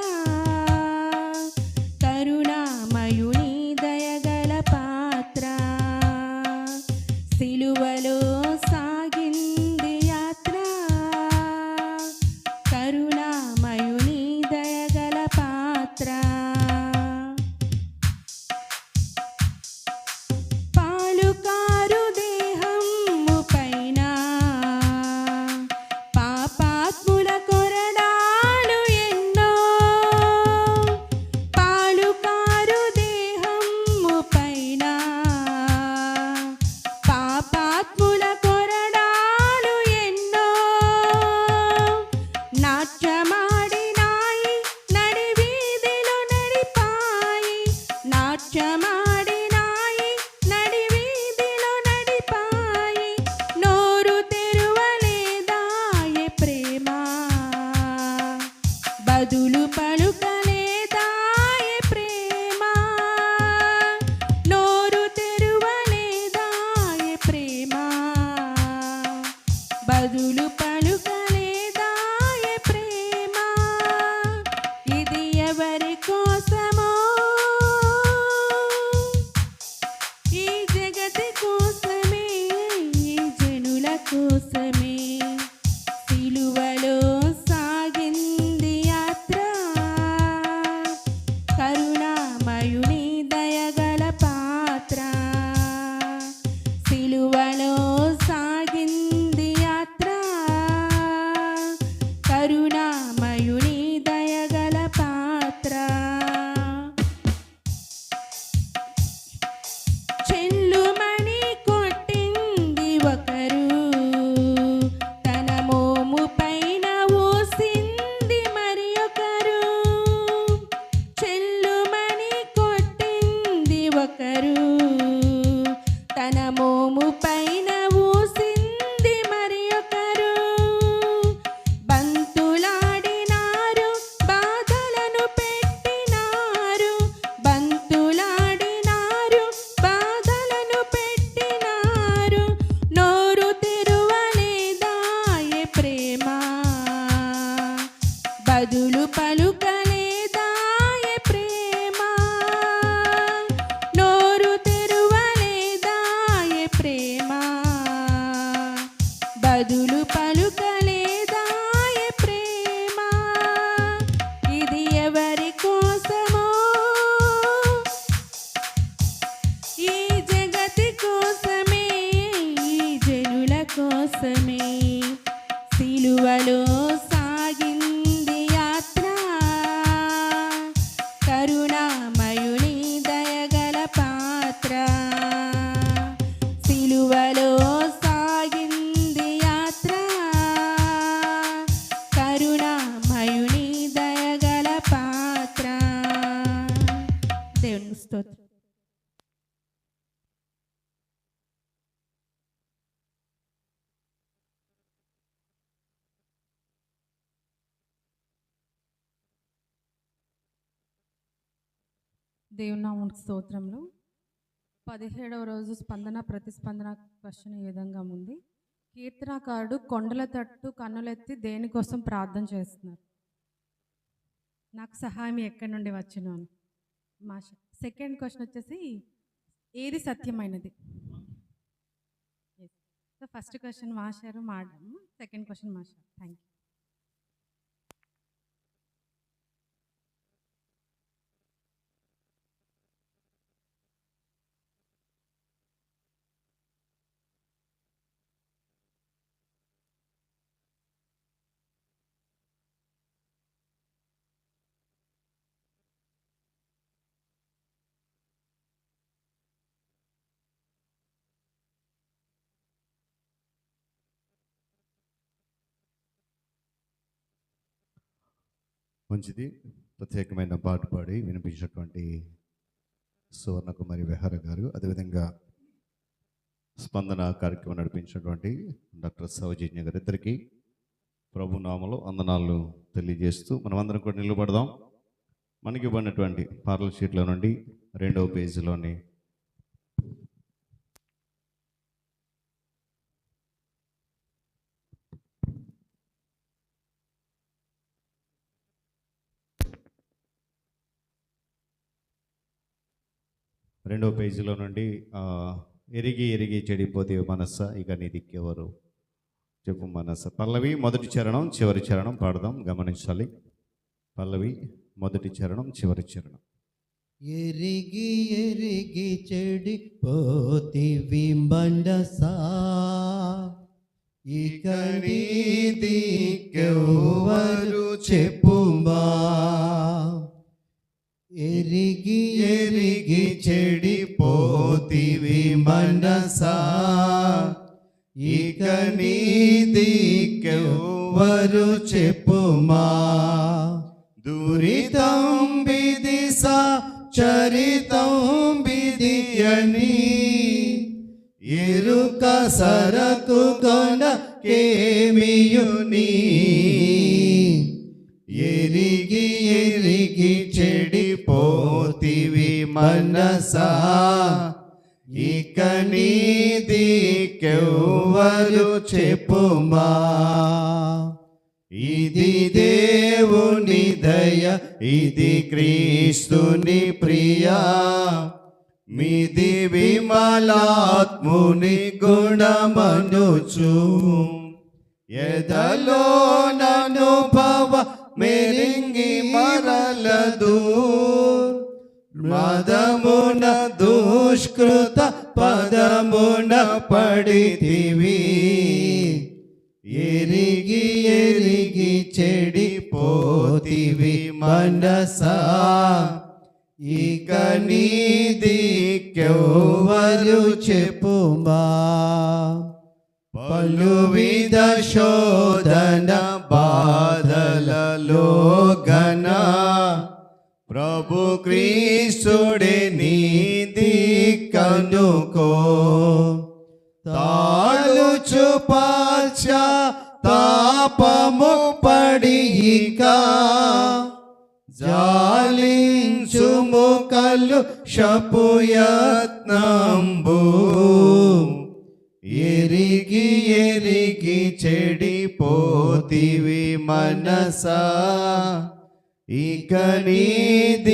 బదులు పలుకలేదాయే ప్రేమ, నోరు తెరువలేదాయే ప్రేమ, బదులు పలుకలేదాయే ప్రేమ. ఇది ఎవరి కోసమో, ఈ జగతి కోసమే, ఈ జనుల కోసమే సిలువలో సాగింది యాత్ర. కరుణామయుని దయగల పాత్ర, సిలువలో సాగింది యాత్ర. కరుణామయుని దయగల పాత్ర. చెల్లుమణి కొట్టింది ఒకరు, తన మోము పైన ఊసింది మరి ఒకరు. చెల్లుమణి కొట్టింది ఒకరు, తన మోము పైన ఊసింది మరి ఒకరు. బంతులాడినారు, బాధలను పెట్టినారు, బంతులాడినారు, బాధలను పెట్టినారు. నోరు తెరువలేదాయే ప్రేమ, బదులు పలుకలేదాయే ప్రేమ, నోరు తెరువలేదాయే ప్రేమ, బదులు పలుకలేదాయే ప్రేమ. ఇది ఎవరి కోసమో, ఈ జగతి కోసమే, ఈ జనుల కోసమే సిలువలో సాగింది యాత్ర. కరుణామయుని దయగల పాత్ర, సిలువలో సాగింది యాత్ర. కరుణామయుని దయగల పాత్ర. దేవుని స్తోత్రం. దేవుని నామమునకు స్తోత్రములు. 17వ రోజు స్పందన ప్రతిస్పందన క్వశ్చన్ ఈ విధంగా ఉంది. కీర్తనకారుడు కొండల తట్టు కన్నులెత్తి దేనికోసం ప్రార్థన చేస్తున్నారు? నాకు సహాయం ఎక్కడి నుండి వచ్చును అని. మా సెకండ్ క్వశ్చన్ వచ్చేసి ఏది సత్యమైనది? సో ఫస్ట్ క్వశ్చన్ మాస్టారు మాట్లాడము, second question master. Thank you. మంచిది. ప్రత్యేకమైన పాట పాడి వినిపించినటువంటి సువర్ణకుమారి విహార గారు, అదేవిధంగా స్పందన కార్యక్రమం నడిపించినటువంటి డాక్టర్ సౌజన్య గారు, ఇద్దరికి ప్రభు నామములో వందనాలు తెలియజేస్తూ మనమందరం కూడా నిలబడదాం. మనకి ఇవ్వనటువంటి పార్లర్ షీట్లో నుండి 2వ పేజీలోని ఎరిగి ఎరిగి చెడిపోతే మనస్స ఇక నీ దిక్కెవరు చెప్పు మనస్స. పల్లవి మొదటి చరణం చివరి చరణం పాడదాం, గమనించాలి. పల్లవి మొదటి చరణం చివరి చరణం. ఎరిగి ఎరిగి చెడిపోతివి మనసా, ఇక నీ దిక్కెవరు చెప్పుమా. ఎరిగి ఎరిగి చెడిపోతివి మనసా, ఇక నీ దిక్కెవరు చెప్పుమా. దురితం విదిసా చరితం విధియని, ఎరుక సరకు కొన కేమియుని. ఎరిగి ఎరిగి చెడిపోతివి మనసా, ఇక నీదికెవ్వరు చెప్పుమా. ఇది దేవుని దయ, ఇది క్రీస్తుని ప్రియా, మిది విమలాత్ముని గుణమనుచు. ఎదలో ననుభవ మెరింగి మరలదు, మదమున దుష్కృత పదమున పడితివి. ఎరిగి ఎరిగి చెడిపోతివి మనసా, ఇక నీదికెవ్వరు చెప్పుమా. పలువిధ శోధన బాధలలో గన ప్రభు క్రీస్తుడే నీది కనుకో. తాళుచు పశ్చాత్తాపము పడిక, జాలించుము కలుషపు యత్నంబు. ఎరిగి ఎరిగి చెడిపోతివి మనసా, ఇక నీదికెవ్వరు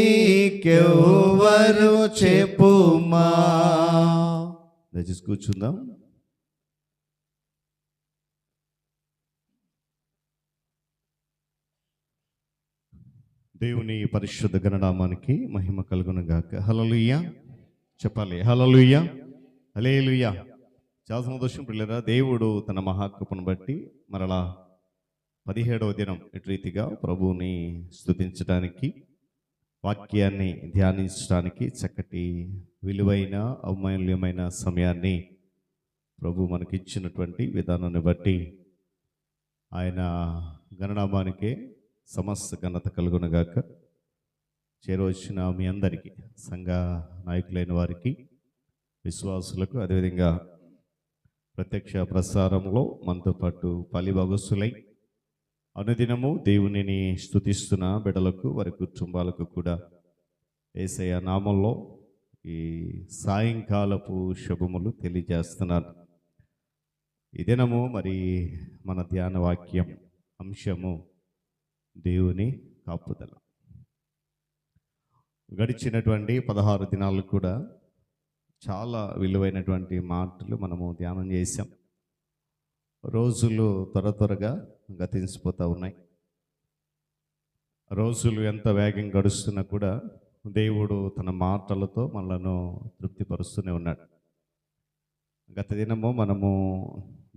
చెప్పుమా. దయచేసి కూర్చుందాం. దేవుని పరిశుద్ధ గణనామానికి మహిమ కలుగును గాక. హల్లెలూయా చెప్పాలి. హల్లెలూయా, హల్లెలూయా. చాలా సంతోషం పిల్లరా. దేవుడు తన మహాకృపను బట్టి మరలా 17వ దినం ఇటు రీతిగా ప్రభువుని స్తుతించడానికి, వాక్యాన్ని ధ్యానించడానికి చక్కటి విలువైన అమూల్యమైన సమయాన్ని ప్రభు మనకిచ్చినటువంటి విధానాన్ని బట్టి ఆయన గణనామానికే సమస్త ఘనత కలుగునగాక. చేరవచ్చిన మీ అందరికీ, సంఘ నాయకులైన వారికి, విశ్వాసులకు, అదేవిధంగా ప్రత్యక్ష ప్రసారంలో మనతో పాటు పాలిభాగస్తులై అనుదినము దేవునిని స్తుతిస్తున్న బిడ్డలకు, వారి కుటుంబాలకు కూడా యేసయ్య నామంలో ఈ సాయంకాలపు శుభములు తెలియజేస్తున్నాను. ఈ దినము మరి మన ధ్యాన వాక్యం అంశము దేవుని కాపుదల. గడిచినటువంటి 16 దినాలు కూడా చాలా విలువైనటువంటి మాటలు మనము ధ్యానం చేశాం. రోజులు త్వరగా గతించిపోతూ ఉన్నాయి. రోజులు ఎంత వేగం గడుస్తున్నా కూడా దేవుడు తన మాటలతో మనలను తృప్తిపరుస్తూనే ఉన్నాడు. గత దినము మనము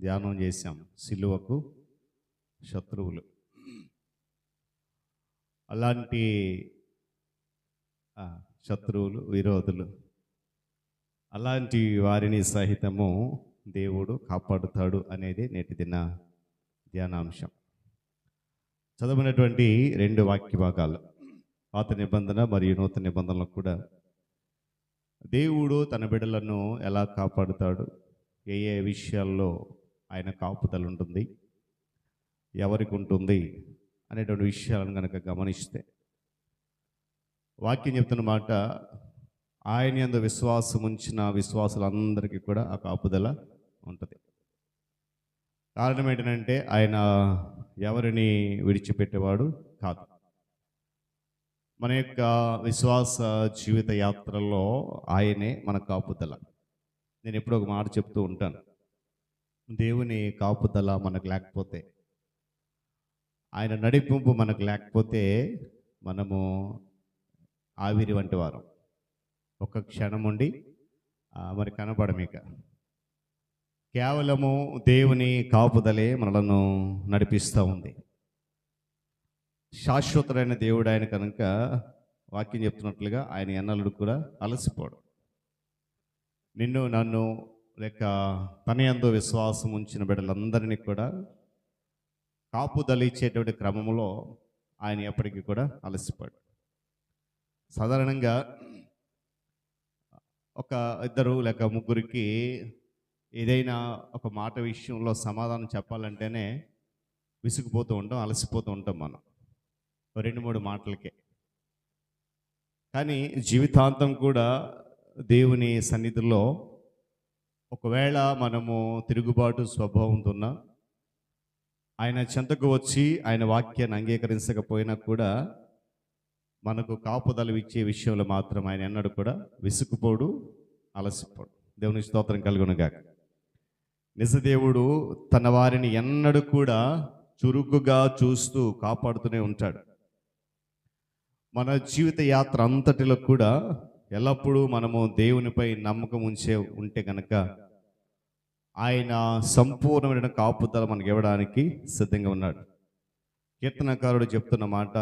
ధ్యానం చేశాం సిలువకు శత్రువులు. అలాంటి శత్రువులు, విరోధులు, అలాంటి వారిని సహితము దేవుడు కాపాడుతాడు అనేది నేటి దిన ధ్యానాంశం. చదవనటువంటి 2 వాక్య భాగాలు, పాత నిబంధన మరియు నూతన నిబంధనలకు కూడా దేవుడు తన బిడ్డలను ఎలా కాపాడుతాడు, ఏ ఏ విషయాల్లో ఆయన కాపుదల ఉంటుంది, ఎవరికి ఉంటుంది అనేటువంటి విషయాలను కనుక గమనిస్తే వాక్యం చెప్తున్న మాట, ఆయన యందు విశ్వాసం ఉంచిన విశ్వాసులందరికీ కూడా ఆ కాపుదల ఉంటుంది. కారణం ఏంటంటే ఆయన ఎవరిని విడిచిపెట్టేవాడు కాదు. మన యొక్క విశ్వాస జీవిత యాత్రలో ఆయనే మన కాపుదల. నేను ఎప్పుడో ఒక మాట చెప్తూ ఉంటాను, దేవుని కాపుదల మనకు లేకపోతే, ఆయన నడిపింపు మనకు లేకపోతే మనము ఆవిరి వంటి వారం. ఒక్క క్షణం ఉండి మరి కనపడమిక. కేవలము దేవుని కాపుదలే మనలను నడిపిస్తూ ఉంది. శాశ్వతుడైన దేవుడు ఆయన కనుక వాక్యం చెప్తున్నట్లుగా ఆయన ఎన్నలుడు కూడా అలసిపోడు. నిన్ను, నన్ను, లేక తన యందు విశ్వాసం ఉంచిన బిడ్డలందరినీ కూడా కాపుదల ఇచ్చేటువంటి క్రమంలో ఆయన ఎప్పటికీ కూడా అలసిపోడు. సాధారణంగా ఒక 2 లేక 3 ఏదైనా ఒక మాట విషయంలో సమాధానం చెప్పాలంటేనే విసిగిపోతూ ఉంటాం, అలసిపోతూ ఉంటాం మనం. 2-3 మాటలకే. కానీ జీవితాంతం కూడా దేవుని సన్నిధిలో ఒకవేళ మనము తిరుగుబాటు స్వభావంతో ఉన్నా, ఆయన చెంతకు వచ్చి ఆయన వాక్యాన్ని అంగీకరించకపోయినా కూడా మనకు కాపుదల ఇచ్చే విషయంలో మాత్రం ఆయన ఎన్నడూ కూడా విసుకుపోడు, అలసిపోడు. దేవుని స్తోత్రం కలుగునుగాక. నిజదేవుడు తన వారిని ఎన్నడూ కూడా చురుకుగా చూస్తూ కాపాడుతూనే ఉంటాడు. మన జీవిత యాత్ర అంతటిలో కూడా ఎల్లప్పుడూ మనము దేవునిపై నమ్మకం ఉంటే కనుక ఆయన సంపూర్ణమైన కాపుదల మనకి ఇవ్వడానికి సిద్ధంగా ఉన్నాడు. కీర్తనకారుడు చెప్తున్న మాట,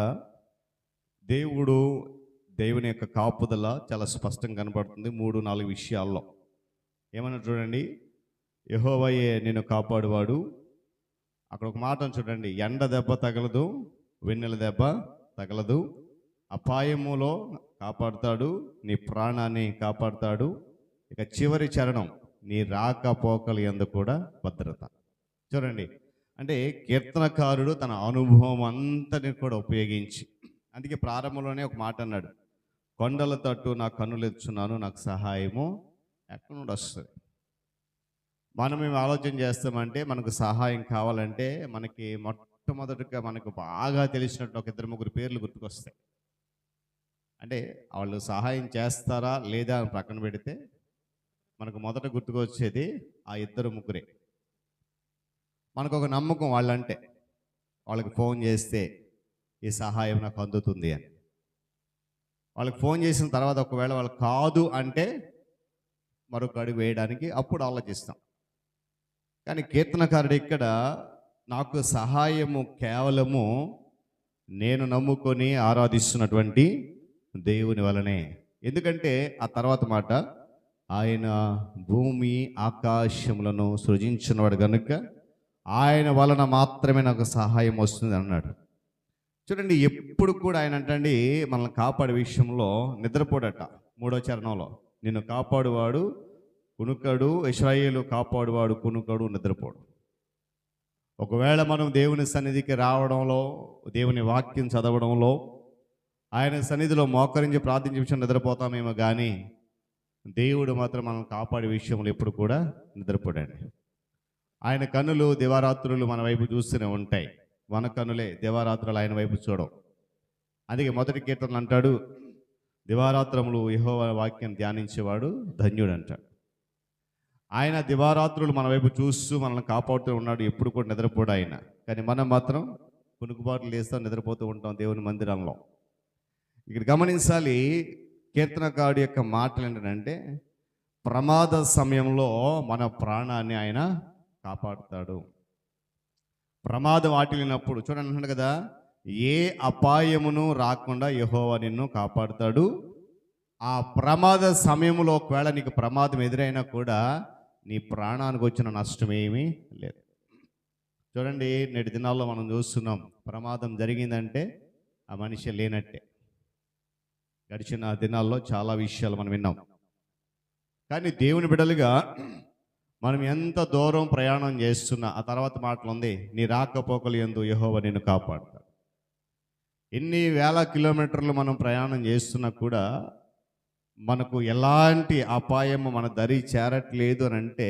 దేవుని యొక్క కాపుదల చాలా స్పష్టంగా కనబడుతుంది 3-4 విషయాల్లో. ఏమన్నా చూడండి, యెహోవాయే నిన్ను కాపాడువాడు. అక్కడ ఒక మాట చూడండి, ఎండ దెబ్బ తగలదు, వెన్నెల దెబ్బ తగలదు, అపాయములో కాపాడుతాడు, నీ ప్రాణాన్ని కాపాడుతాడు. ఇక చివరి చరణం, నీ రాకపోకలు యందు కూడా భద్రత. చూడండి, అంటే కీర్తనకారుడు తన అనుభవం అంతని కూడా ఉపయోగించి, అందుకే ప్రారంభంలోనే ఒక మాట అన్నాడు, కొండల తట్టు నా కన్నులు ఎత్తుచున్నాను, నాకు సహాయము ఎక్కడి నుండి వస్తుంది. మనం మేము ఆలోచన చేస్తామంటే మనకు సహాయం కావాలంటే మనకి మొట్టమొదటిగా మనకు బాగా తెలిసినట్టు ఒక 2-3 పేర్లు గుర్తుకొస్తాయి. అంటే వాళ్ళు సహాయం చేస్తారా లేదా అని ప్రక్కన పెడితే మనకు మొదట గుర్తుకొచ్చేది ఆ 2-3. మనకు ఒక నమ్మకం వాళ్ళంటే, వాళ్ళకి ఫోన్ చేస్తే ఈ సహాయం నాకు అందుతుంది అని. వాళ్ళకి ఫోన్ చేసిన తర్వాత ఒకవేళ వాళ్ళు కాదు అంటే మరొక అడుగు వేయడానికి అప్పుడు ఆలోచిస్తాం. కానీ కీర్తనకారుడు ఇక్కడ, నాకు సహాయము కేవలము నేను నమ్ముకొని ఆరాధిస్తున్నటువంటి దేవుని వలనే. ఎందుకంటే ఆ తర్వాత మాట, ఆయన భూమి ఆకాశములను సృజించినవాడు కనుక ఆయన వలన మాత్రమే నాకు సహాయం వస్తుంది అన్నాడు. చూడండి, ఎప్పుడు కూడా ఆయన అంటండి మనల్ని కాపాడే విషయంలో నిద్రపోడట. 3వ చరణంలో, నిన్ను కాపాడువాడు కునుకడు, ఇశ్రాయేలు కాపాడువాడు కునుకడు, నిద్రపోడు. ఒకవేళ మనం దేవుని సన్నిధికి రావడంలో, దేవుని వాక్యం చదవడంలో, ఆయన సన్నిధిలో మోకరించి ప్రార్థించే విషయం నిద్రపోతామేమో కానీ దేవుడు మాత్రం మనం కాపాడే విషయంలో ఎప్పుడు కూడా నిద్రపోడండి. ఆయన కన్నులు దివారాత్రులు మన వైపు చూస్తూనే ఉంటాయి. మన కన్నులే దివారాత్రులు ఆయన వైపు చూడవు. అందుకే మొదటి కీర్తనలు అంటాడు, దివారాత్రములు యెహోవా వాక్యం ధ్యానించేవాడు ధన్యుడు అంటాడు. ఆయన దివారాత్రులు మన వైపు చూస్తూ మనల్ని కాపాడుతూ ఉన్నాడు, ఎప్పుడు కూడా నిద్రపోడు ఆయన. కానీ మనం మాత్రం కునుకుబాట్లు లేస్తాం, నిద్రపోతూ ఉంటాం దేవుని మందిరంలో. ఇక్కడ గమనించాలి, కీర్తనకారుడి యొక్క మాటలు ఏంటంటే, ప్రమాద సమయంలో మన ప్రాణాన్ని ఆయన కాపాడుతాడు. ప్రమాదం వాటిల్లినప్పుడు చూడండి అంటున్నాడు కదా, ఏ అపాయమును రాకుండా యెహోవా నిన్ను కాపాడుతాడు. ఆ ప్రమాద సమయంలో ఒకవేళ నీకు ప్రమాదం ఎదురైనా కూడా నీ ప్రాణానికి వచ్చిన నష్టం ఏమీ లేదు. చూడండి, నేటి దినాల్లో మనం చూస్తున్నాం, ప్రమాదం జరిగిందంటే ఆ మనిషి లేనట్టే. గడిచిన దినాల్లో చాలా విషయాలు మనం విన్నాం. కానీ దేవుని బిడ్డలుగా మనం ఎంత దూరం ప్రయాణం చేస్తున్నా ఆ తర్వాత మాటలు ఉంది, నీ రాకపోకలు యందు యెహోవా నిన్ను కాపాడుతాడు. ఎన్ని వేల కిలోమీటర్లు మనం ప్రయాణం చేస్తున్నా కూడా మనకు ఎలాంటి అపాయము మన దరి చేరట్లేదు అని అంటే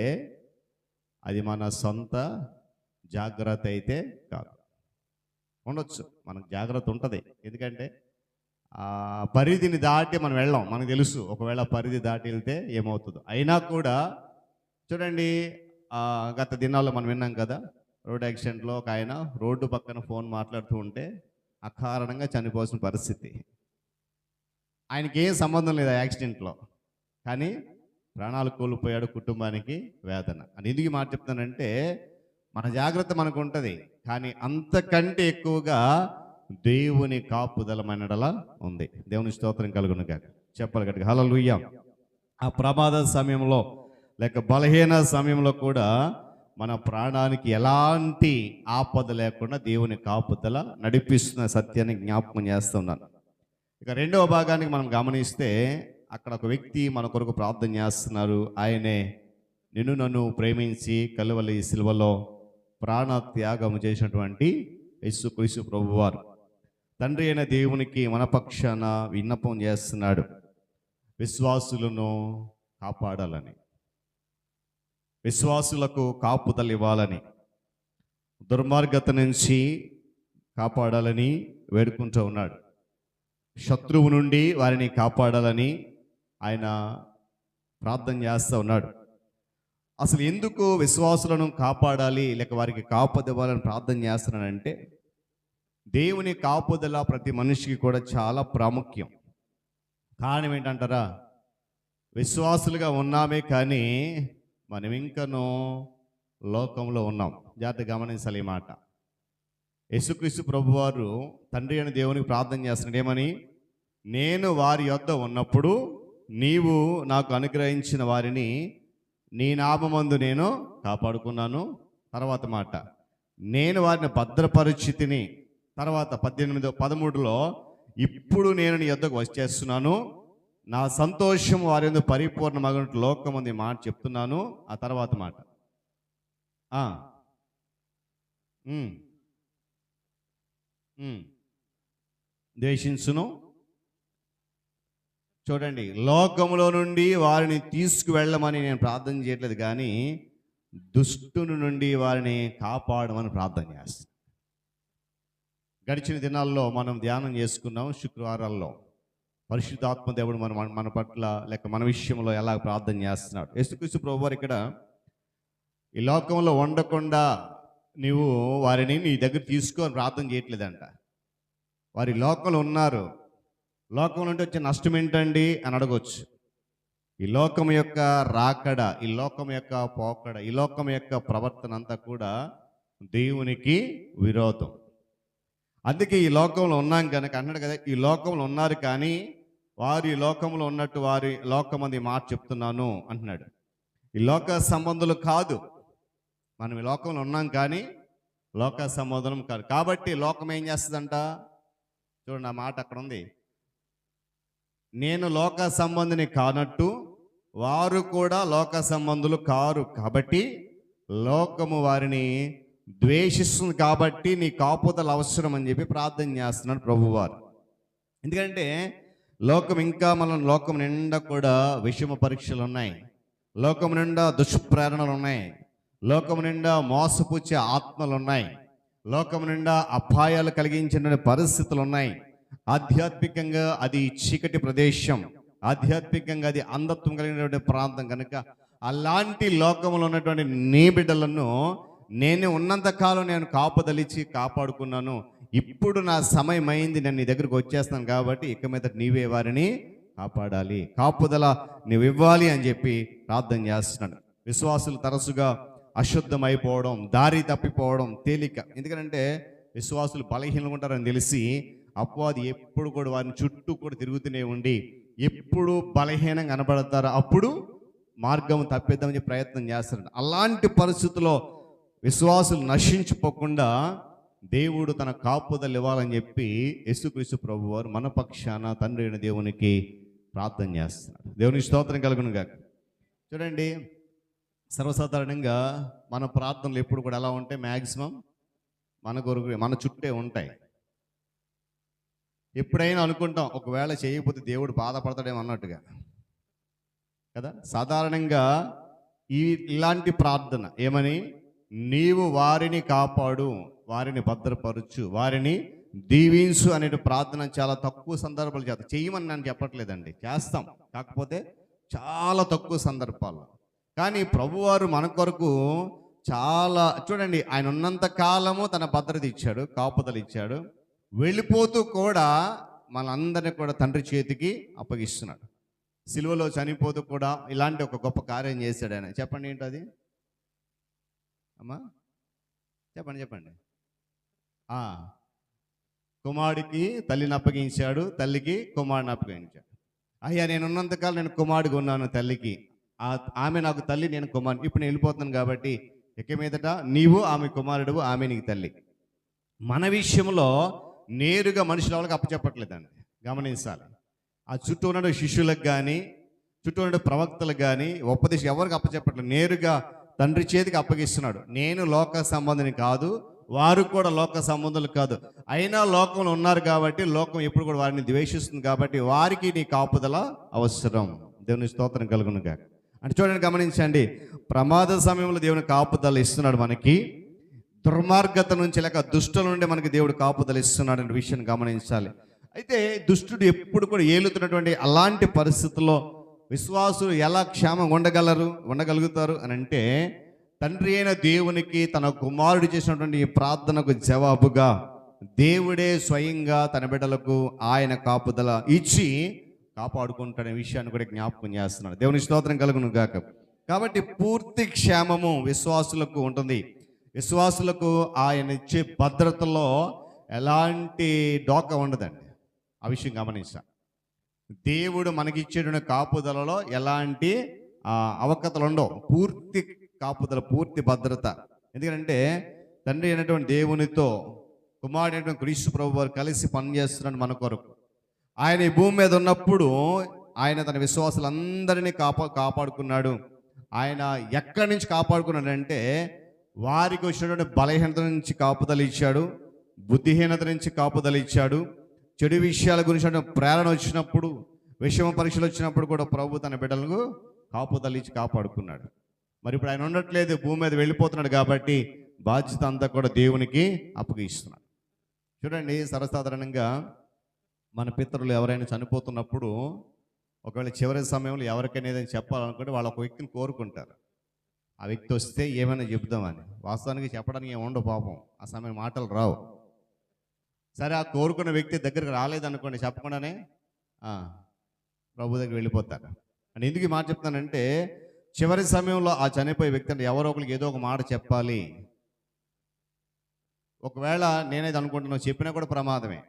అది మన సొంత జాగ్రత్త అయితే కాదు. ఉండొచ్చు మనకు జాగ్రత్త ఉంటుంది, ఎందుకంటే పరిధిని దాటి మనం వెళ్ళాం, మనకు తెలుసు ఒకవేళ పరిధి దాటి వెళ్తే ఏమవుతుందో. అయినా కూడా చూడండి, గత దినాల్లో మనం విన్నాం కదా, రోడ్ యాక్సిడెంట్లో ఒక ఆయన రోడ్డు పక్కన ఫోన్ మాట్లాడుతూ ఉంటే అకారణంగా చనిపోవాల్సిన పరిస్థితి. ఆయనకి ఏం సంబంధం లేదు ఆ యాక్సిడెంట్లో, కానీ ప్రాణాలు కోల్పోయాడు, కుటుంబానికి వేదన. అని ఎందుకు మాట చెప్తానంటే, మన జాగ్రత్త మనకు ఉంటుంది, కానీ అంతకంటే ఎక్కువగా దేవుని కాపుదల మనడలా ఉంది. దేవుని స్తోత్రం కలుగును గాక. చెప్పాలి గట్టిగా హల్లెలూయా. ఆ ప్రమాద సమయంలో లేక బలహీన సమయంలో కూడా మన ప్రాణానికి ఎలాంటి ఆపద లేకుండా దేవుని కాపుదల నడిపిస్తున్న సత్యాన్ని జ్ఞాపకం చేస్తున్నాను. ఇక 2వ భాగానికి మనం గమనిస్తే, అక్కడ ఒక వ్యక్తి మన కొరకు ప్రార్థన చేస్తున్నారు. ఆయనే నిన్ను నన్ను ప్రేమించి కలువలి సిలువలో ప్రాణ త్యాగం చేసినటువంటి యేసుక్రీస్తు ప్రభువారు. తండ్రి అయిన దేవునికి మన పక్షాన విన్నపం చేస్తున్నాడు, విశ్వాసులను కాపాడాలని, విశ్వాసులకు కాపుదల ఇవ్వాలని, దుర్మార్గత నుంచి కాపాడాలని వేడుకుంటూ ఉన్నాడు. శత్రువు నుండి వారిని కాపాడాలని ఆయన ప్రార్థన చేస్తూ ఉన్నాడు. అసలు ఎందుకు విశ్వాసులను కాపాడాలి లేక వారికి కాపుదల ఇవ్వాలని ప్రార్థన చేస్తున్నానంటే, దేవుని కాపుదల ప్రతి మనిషికి కూడా చాలా ప్రాముఖ్యం. కారణం ఏంటంటారా, విశ్వాసులుగా ఉన్నామే కానీ మనం ఇంకనూ లోకంలో ఉన్నాం. జాగ్రత్తగా గమనించాలి ఈ మాట. యేసుక్రీస్తు ప్రభువారు తండ్రి అయిన దేవునికి ప్రార్థన చేస్తున్నాడు ఏమని, నేను వారి యొద్ద ఉన్నప్పుడు నీవు నాకు అనుగ్రహించిన వారిని నీ నామమందు నేను కాపాడుకున్నాను. తర్వాత మాట, నేను వారిని భద్రపరిచితిని. తర్వాత 13 ఇప్పుడు నేను నీ యొద్దకు వచ్చేస్తున్నాను, నా సంతోషం వారి యందు పరిపూర్ణమగినట్టు లోకమంది మాట చెప్తున్నాను. ఆ తర్వాత మాట ద్వేషించును. చూడండి, లోకములో నుండి వారిని తీసుకువెళ్ళమని నేను ప్రార్థన చేయట్లేదు, కానీ దుష్టుని నుండి వారిని కాపాడమని ప్రార్థన చేస్తాను. గడిచిన దినాల్లో మనం ధ్యానం చేసుకున్నాం. శుక్రవారాల్లో పరిశుద్ధాత్మ దేవుడు మన పట్ల లేక మన విషయంలో ఎలా ప్రార్థన చేస్తున్నాడు. యేసుక్రీస్తు ప్రభువారు ఇక్కడ ఈ లోకంలో ఉండకుండా నీవు వారిని నీ దగ్గర తీసుకొని ప్రార్థన చేయట్లేదంట. వారి లోకంలో ఉన్నారు, లోకంలో ఉంటే వచ్చే నష్టం ఏంటండి అని అడగవచ్చు. ఈ లోకం యొక్క రాకడ, ఈ లోకం యొక్క పోకడ, ఈ లోకం యొక్క ప్రవర్తన అంతా కూడా దేవునికి విరోధం. అందుకే ఈ లోకంలో ఉన్నాం కనుక అన్నాడు కదా, ఈ లోకంలో ఉన్నారు కానీ వారు ఈ లోకంలో ఉన్నట్టు వారి లోకమంది మాట చెప్తున్నాను అంటున్నాడు. ఈ లోక సంబంధులు కాదు, మనం ఈ లోకంలో ఉన్నాం కానీ లోక సంబంధం కాదు. కాబట్టి లోకం ఏం చేస్తుందంట, చూడండి ఆ మాట అక్కడ ఉంది, నేను లోక సంబంధిని కానట్టు వారు కూడా లోక సంబంధులు కారు, కాబట్టి లోకము వారిని ద్వేషిస్తుంది, కాబట్టి నీ కాపుదల అవసరం అని చెప్పి ప్రార్థన చేస్తున్నాడు ప్రభువారు. ఎందుకంటే లోకం ఇంకా లోకం నిండా కూడా విషమ పరీక్షలు ఉన్నాయి, లోకం నిండా దుష్ప్రేరణలు ఉన్నాయి, లోకం నిండా మోసపుచ్చే ఆత్మలు ఉన్నాయి, లోకం నిండా అపాయాలు కలిగించిన పరిస్థితులు ఉన్నాయి. ఆధ్యాత్మికంగా అది చీకటి ప్రదేశం, ఆధ్యాత్మికంగా అది అంధత్వం కలిగినటువంటి ప్రాంతం కనుక అలాంటి లోకంలో ఉన్నటువంటి నీ బిడ్డలను నేను ఉన్నంత కాలం నేను కాపుదలిచి కాపాడుకున్నాను, ఇప్పుడు నా సమయం అయింది, నేను నీ దగ్గరకు వచ్చేస్తాను, కాబట్టి ఇక మీద నీవే వారిని కాపాడాలి, కాపుదల నువ్వు ఇవ్వాలి అని చెప్పి ప్రార్థన చేస్తున్నాడు. విశ్వాసులు తరచుగా అశుద్ధమైపోవడం, దారి తప్పిపోవడం తేలిక. ఎందుకంటే విశ్వాసులు బలహీనంగా ఉంటారని తెలిసి అపవాది ఎప్పుడు కూడా వారిని చుట్టూ కూడా తిరుగుతూనే ఉండి ఎప్పుడు బలహీనంగా కనబడతారో అప్పుడు మార్గం తప్పిద్దామని ప్రయత్నం చేస్తాడు. అలాంటి పరిస్థితుల్లో విశ్వాసులు నశించిపోకుండా దేవుడు తన కాపుదలు ఇవ్వాలని చెప్పి యేసుక్రీస్తు ప్రభువారు మన పక్షాన తండ్రి అయిన దేవునికి ప్రార్థన చేస్తున్నాడు. దేవునికి స్తోత్రం కలుగును గాక. చూడండి, సర్వసాధారణంగా మన ప్రార్థనలు ఎప్పుడు కూడా ఎలా ఉంటాయి, మ్యాక్సిమం మన చుట్టే ఉంటాయి. ఎప్పుడైనా అనుకుంటాం ఒకవేళ చేయకపోతే దేవుడు బాధపడతాడేమో అన్నట్టుగా కదా. సాధారణంగా ఇలాంటి ప్రార్థన ఏమని, నీవు వారిని కాపాడు, వారిని భద్రపరచు, వారిని దీవించు అనే ప్రార్థన చాలా తక్కువ సందర్భాలు చేస్తాం. చేయమని నేను చెప్పట్లేదండి, చేస్తాం, కాకపోతే చాలా తక్కువ సందర్భాల్లో. కానీ ప్రభువారు మన కొరకు చాలా, చూడండి, ఆయన ఉన్నంత కాలము తన భద్రత ఇచ్చాడు, కాపుదలు ఇచ్చాడు, వెళ్ళిపోతూ కూడా మనందరినీ కూడా తండ్రి చేతికి అప్పగిస్తున్నాడు. సిలువలో చనిపోతూ కూడా ఇలాంటి ఒక గొప్ప కార్యం చేశాడు ఆయన. చెప్పండి ఏంటది అమ్మా, చెప్పండి. కుమారుడికి తల్లిని అప్పగించాడు, తల్లికి కుమారుడిని అప్పగించాడు. అయ్యా నేను ఉన్నంతకాలం నేను కుమారుడిగా ఉన్నాను తల్లికి, ఆమె నాకు తల్లి, నేను కుమారుడు, ఇప్పుడు నేను వెళ్ళిపోతున్నాను కాబట్టి ఇక మీదట నీవు ఆమె కుమారుడు, ఆమె నీకు తల్లి. మన విషయంలో నేరుగా మనుషుల వాళ్ళకి అప్పచెప్పట్లేదండి, గమనించాలి. ఆ చుట్టూ ఉన్న శిష్యులకు కానీ చుట్టూ ఉన్న ప్రవక్తలకు కానీ ఉపదేశం ఎవరికి అప్పచెప్పట్లేదు, నేరుగా తండ్రి చేతికి అప్పగిస్తున్నాడు. నేను లోక సంబంధిని కాదు, వారు కూడా లోక సంబంధులు కాదు, అయినా లోకంలో ఉన్నారు కాబట్టి లోకం ఎప్పుడు కూడా వారిని ద్వేషిస్తుంది కాబట్టి వారికి నీ కాపుదల అవసరం. దేవుని స్తోత్రం కలుగును గాక. అంటే చూడండి, గమనించండి, ప్రమాద సమయంలో దేవుని కాపుదల ఇస్తున్నాడు మనకి, దుర్మార్గత నుంచి లేక దుష్టుల నుండి మనకి దేవుడు కాపుదల ఇస్తున్నాడు అనే విషయాన్ని గమనించాలి. అయితే దుష్టుడు ఎప్పుడు కూడా ఏలుతున్నటువంటి అలాంటి పరిస్థితుల్లో విశ్వాసులు ఎలా క్షేమంగా ఉండగలుగుతారు అని అంటే, తండ్రి అయిన దేవునికి తన కుమారుడు చేసినటువంటి ఈ ప్రార్థనకు జవాబుగా దేవుడే స్వయంగా తన బిడ్డలకు ఆయన కాపుదల ఇచ్చి కాపాడుకుంటాడనే విషయాన్ని కూడా జ్ఞాపకం చేస్తున్నాడు. దేవుని స్తోత్రం కలుగును గాక. కాబట్టి పూర్తి క్షేమము విశ్వాసులకు ఉంటుంది. విశ్వాసులకు ఆయన ఇచ్చే భద్రతలో ఎలాంటి డోకా ఉండదండి. ఆ విషయం గమనించా. దేవుడు మనకిచ్చేటువంటి కాపుదలలో ఎలాంటి అవకతలు ఉండవు. పూర్తి కాపుదల, పూర్తి భద్రత. ఎందుకంటే తండ్రి అయినటువంటి దేవునితో కుమారుడు అయినటువంటి క్రీస్తు ప్రభు వారు కలిసి పనిచేస్తున్నాడు మన కొరకు. ఆయన ఈ భూమి మీద ఉన్నప్పుడు ఆయన తన విశ్వాసులందరినీ కాపాడుకున్నాడు. ఆయన ఎక్కడి నుంచి కాపాడుకున్నాడంటే, వారికి వచ్చినటువంటి బలహీనత నుంచి కాపుదల ఇచ్చాడు, బుద్ధిహీనత నుంచి కాపుదల ఇచ్చాడు, చెడు విషయాల గురించి ప్రేరణ వచ్చినప్పుడు, విషమ పరీక్షలు వచ్చినప్పుడు కూడా ప్రభు తన బిడ్డలకు కాపుదల ఇచ్చి కాపాడుకున్నాడు. మరి ఇప్పుడు ఆయన ఉండట్లేదు, భూమి మీద వెళ్ళిపోతున్నాడు కాబట్టి బాధ్యత అంతా కూడా దేవునికి అప్పగిస్తున్నాడు. చూడండి, సర్వసాధారణంగా మన పితరులు ఎవరైనా చనిపోతున్నప్పుడు ఒకవేళ చివరి సమయంలో ఎవరికైనా ఏదైనా చెప్పాలనుకుంటే వాళ్ళు ఒక వ్యక్తిని కోరుకుంటారు. ఆ వ్యక్తి వస్తే ఏమైనా చెబుదామని. వాస్తవానికి చెప్పడానికి ఏమి ఉండవు పాపం, ఆ సమయం మాటలు రావు. సరే, ఆ కోరుకున్న వ్యక్తి దగ్గరికి రాలేదనుకోండి, చెప్పకుండానే ప్రభు దగ్గర వెళ్ళిపోతారు. అని ఎందుకు ఈ మాట చెప్తానంటే, చివరి సమయంలో ఆ చనిపోయే వ్యక్తి అంటే ఎవరో ఒకరికి ఏదో ఒక మాట చెప్పాలి. ఒకవేళ నేనైతే అనుకుంటున్నాను, చెప్పినా కూడా ప్రమాదమే.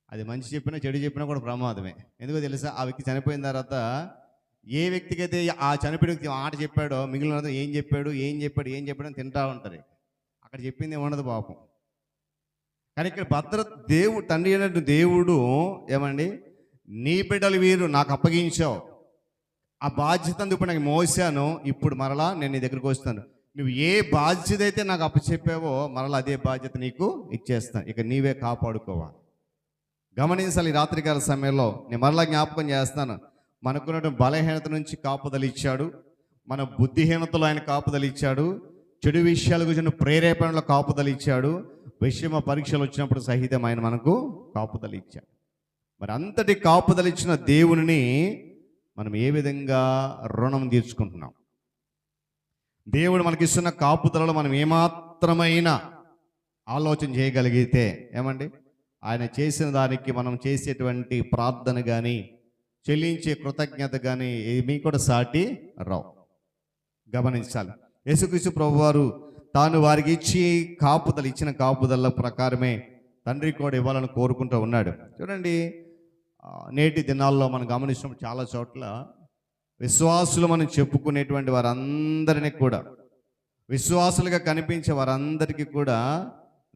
అది మంచి చెప్పినా చెడు చెప్పినా కూడా ప్రమాదమే. ఎందుకో తెలుసా, ఆ వ్యక్తి చనిపోయిన తర్వాత ఏ వ్యక్తికి అయితే ఆ చనిపోయిన వ్యక్తి మాట చెప్పాడో మిగిలిన ఏం చెప్పాడు అని తింటా ఉంటారు. అక్కడ చెప్పింది ఉండదు పాపం. కానీ ఇక్కడ భద్రత దేవుడు, తండ్రి అయినట్టు దేవుడు ఏమండి, నీ బిడ్డలు వీరు నాకు అప్పగించావు, ఆ బాధ్యత ఇప్పుడు నాకు మోసాను, ఇప్పుడు మరలా నేను నీ దగ్గరికి వస్తాను, నువ్వు ఏ బాధ్యత అయితే నాకు అప్పచెప్పావో మరలా అదే బాధ్యత నీకు ఇచ్చేస్తాను, ఇక నీవే కాపాడుకోవాలి. గమనించాలి, ఈ రాత్రికాల సమయంలో నేను మరలా జ్ఞాపకం చేస్తాను, మనకున్నటువంటి బలహీనత నుంచి కాపుదల ఇచ్చాడు, మన బుద్ధిహీనతలో ఆయన కాపుదల ఇచ్చాడు, చెడు విషయాల గురించి ప్రేరేపణలో కాపుదల ఇచ్చాడు, విషమ పరీక్షలు వచ్చినప్పుడు సహితం ఆయన మనకు కాపుదల ఇచ్చాడు. మరి అంతటి కాపుదల ఇచ్చిన దేవుని మనం ఏ విధంగా రుణం తీర్చుకుంటున్నాం? దేవుడు మనకిస్తున్న కాపుదలలో మనం ఏమాత్రమైనా ఆలోచన చేయగలిగితే ఏమండి, ఆయన చేసిన దానికి మనం చేసేటువంటి ప్రార్థన కానీ చెల్లించే కృతజ్ఞత కానీ ఏమీ కూడా సాటి రావు. గమనించాలి, యేసుక్రీస్తు ప్రభువారు తాను వారికి ఇచ్చిన కాపుదల ప్రకారమే తండ్రి కూడా ఇవ్వాలని కోరుకుంటూ ఉన్నాడు. చూడండి, నేటి దినాల్లో మనం గమనించినప్పుడు చాలా చోట్ల విశ్వాసులు మనం చెప్పుకునేటువంటి వారందరినీ కూడా, విశ్వాసులుగా కనిపించే వారందరికీ కూడా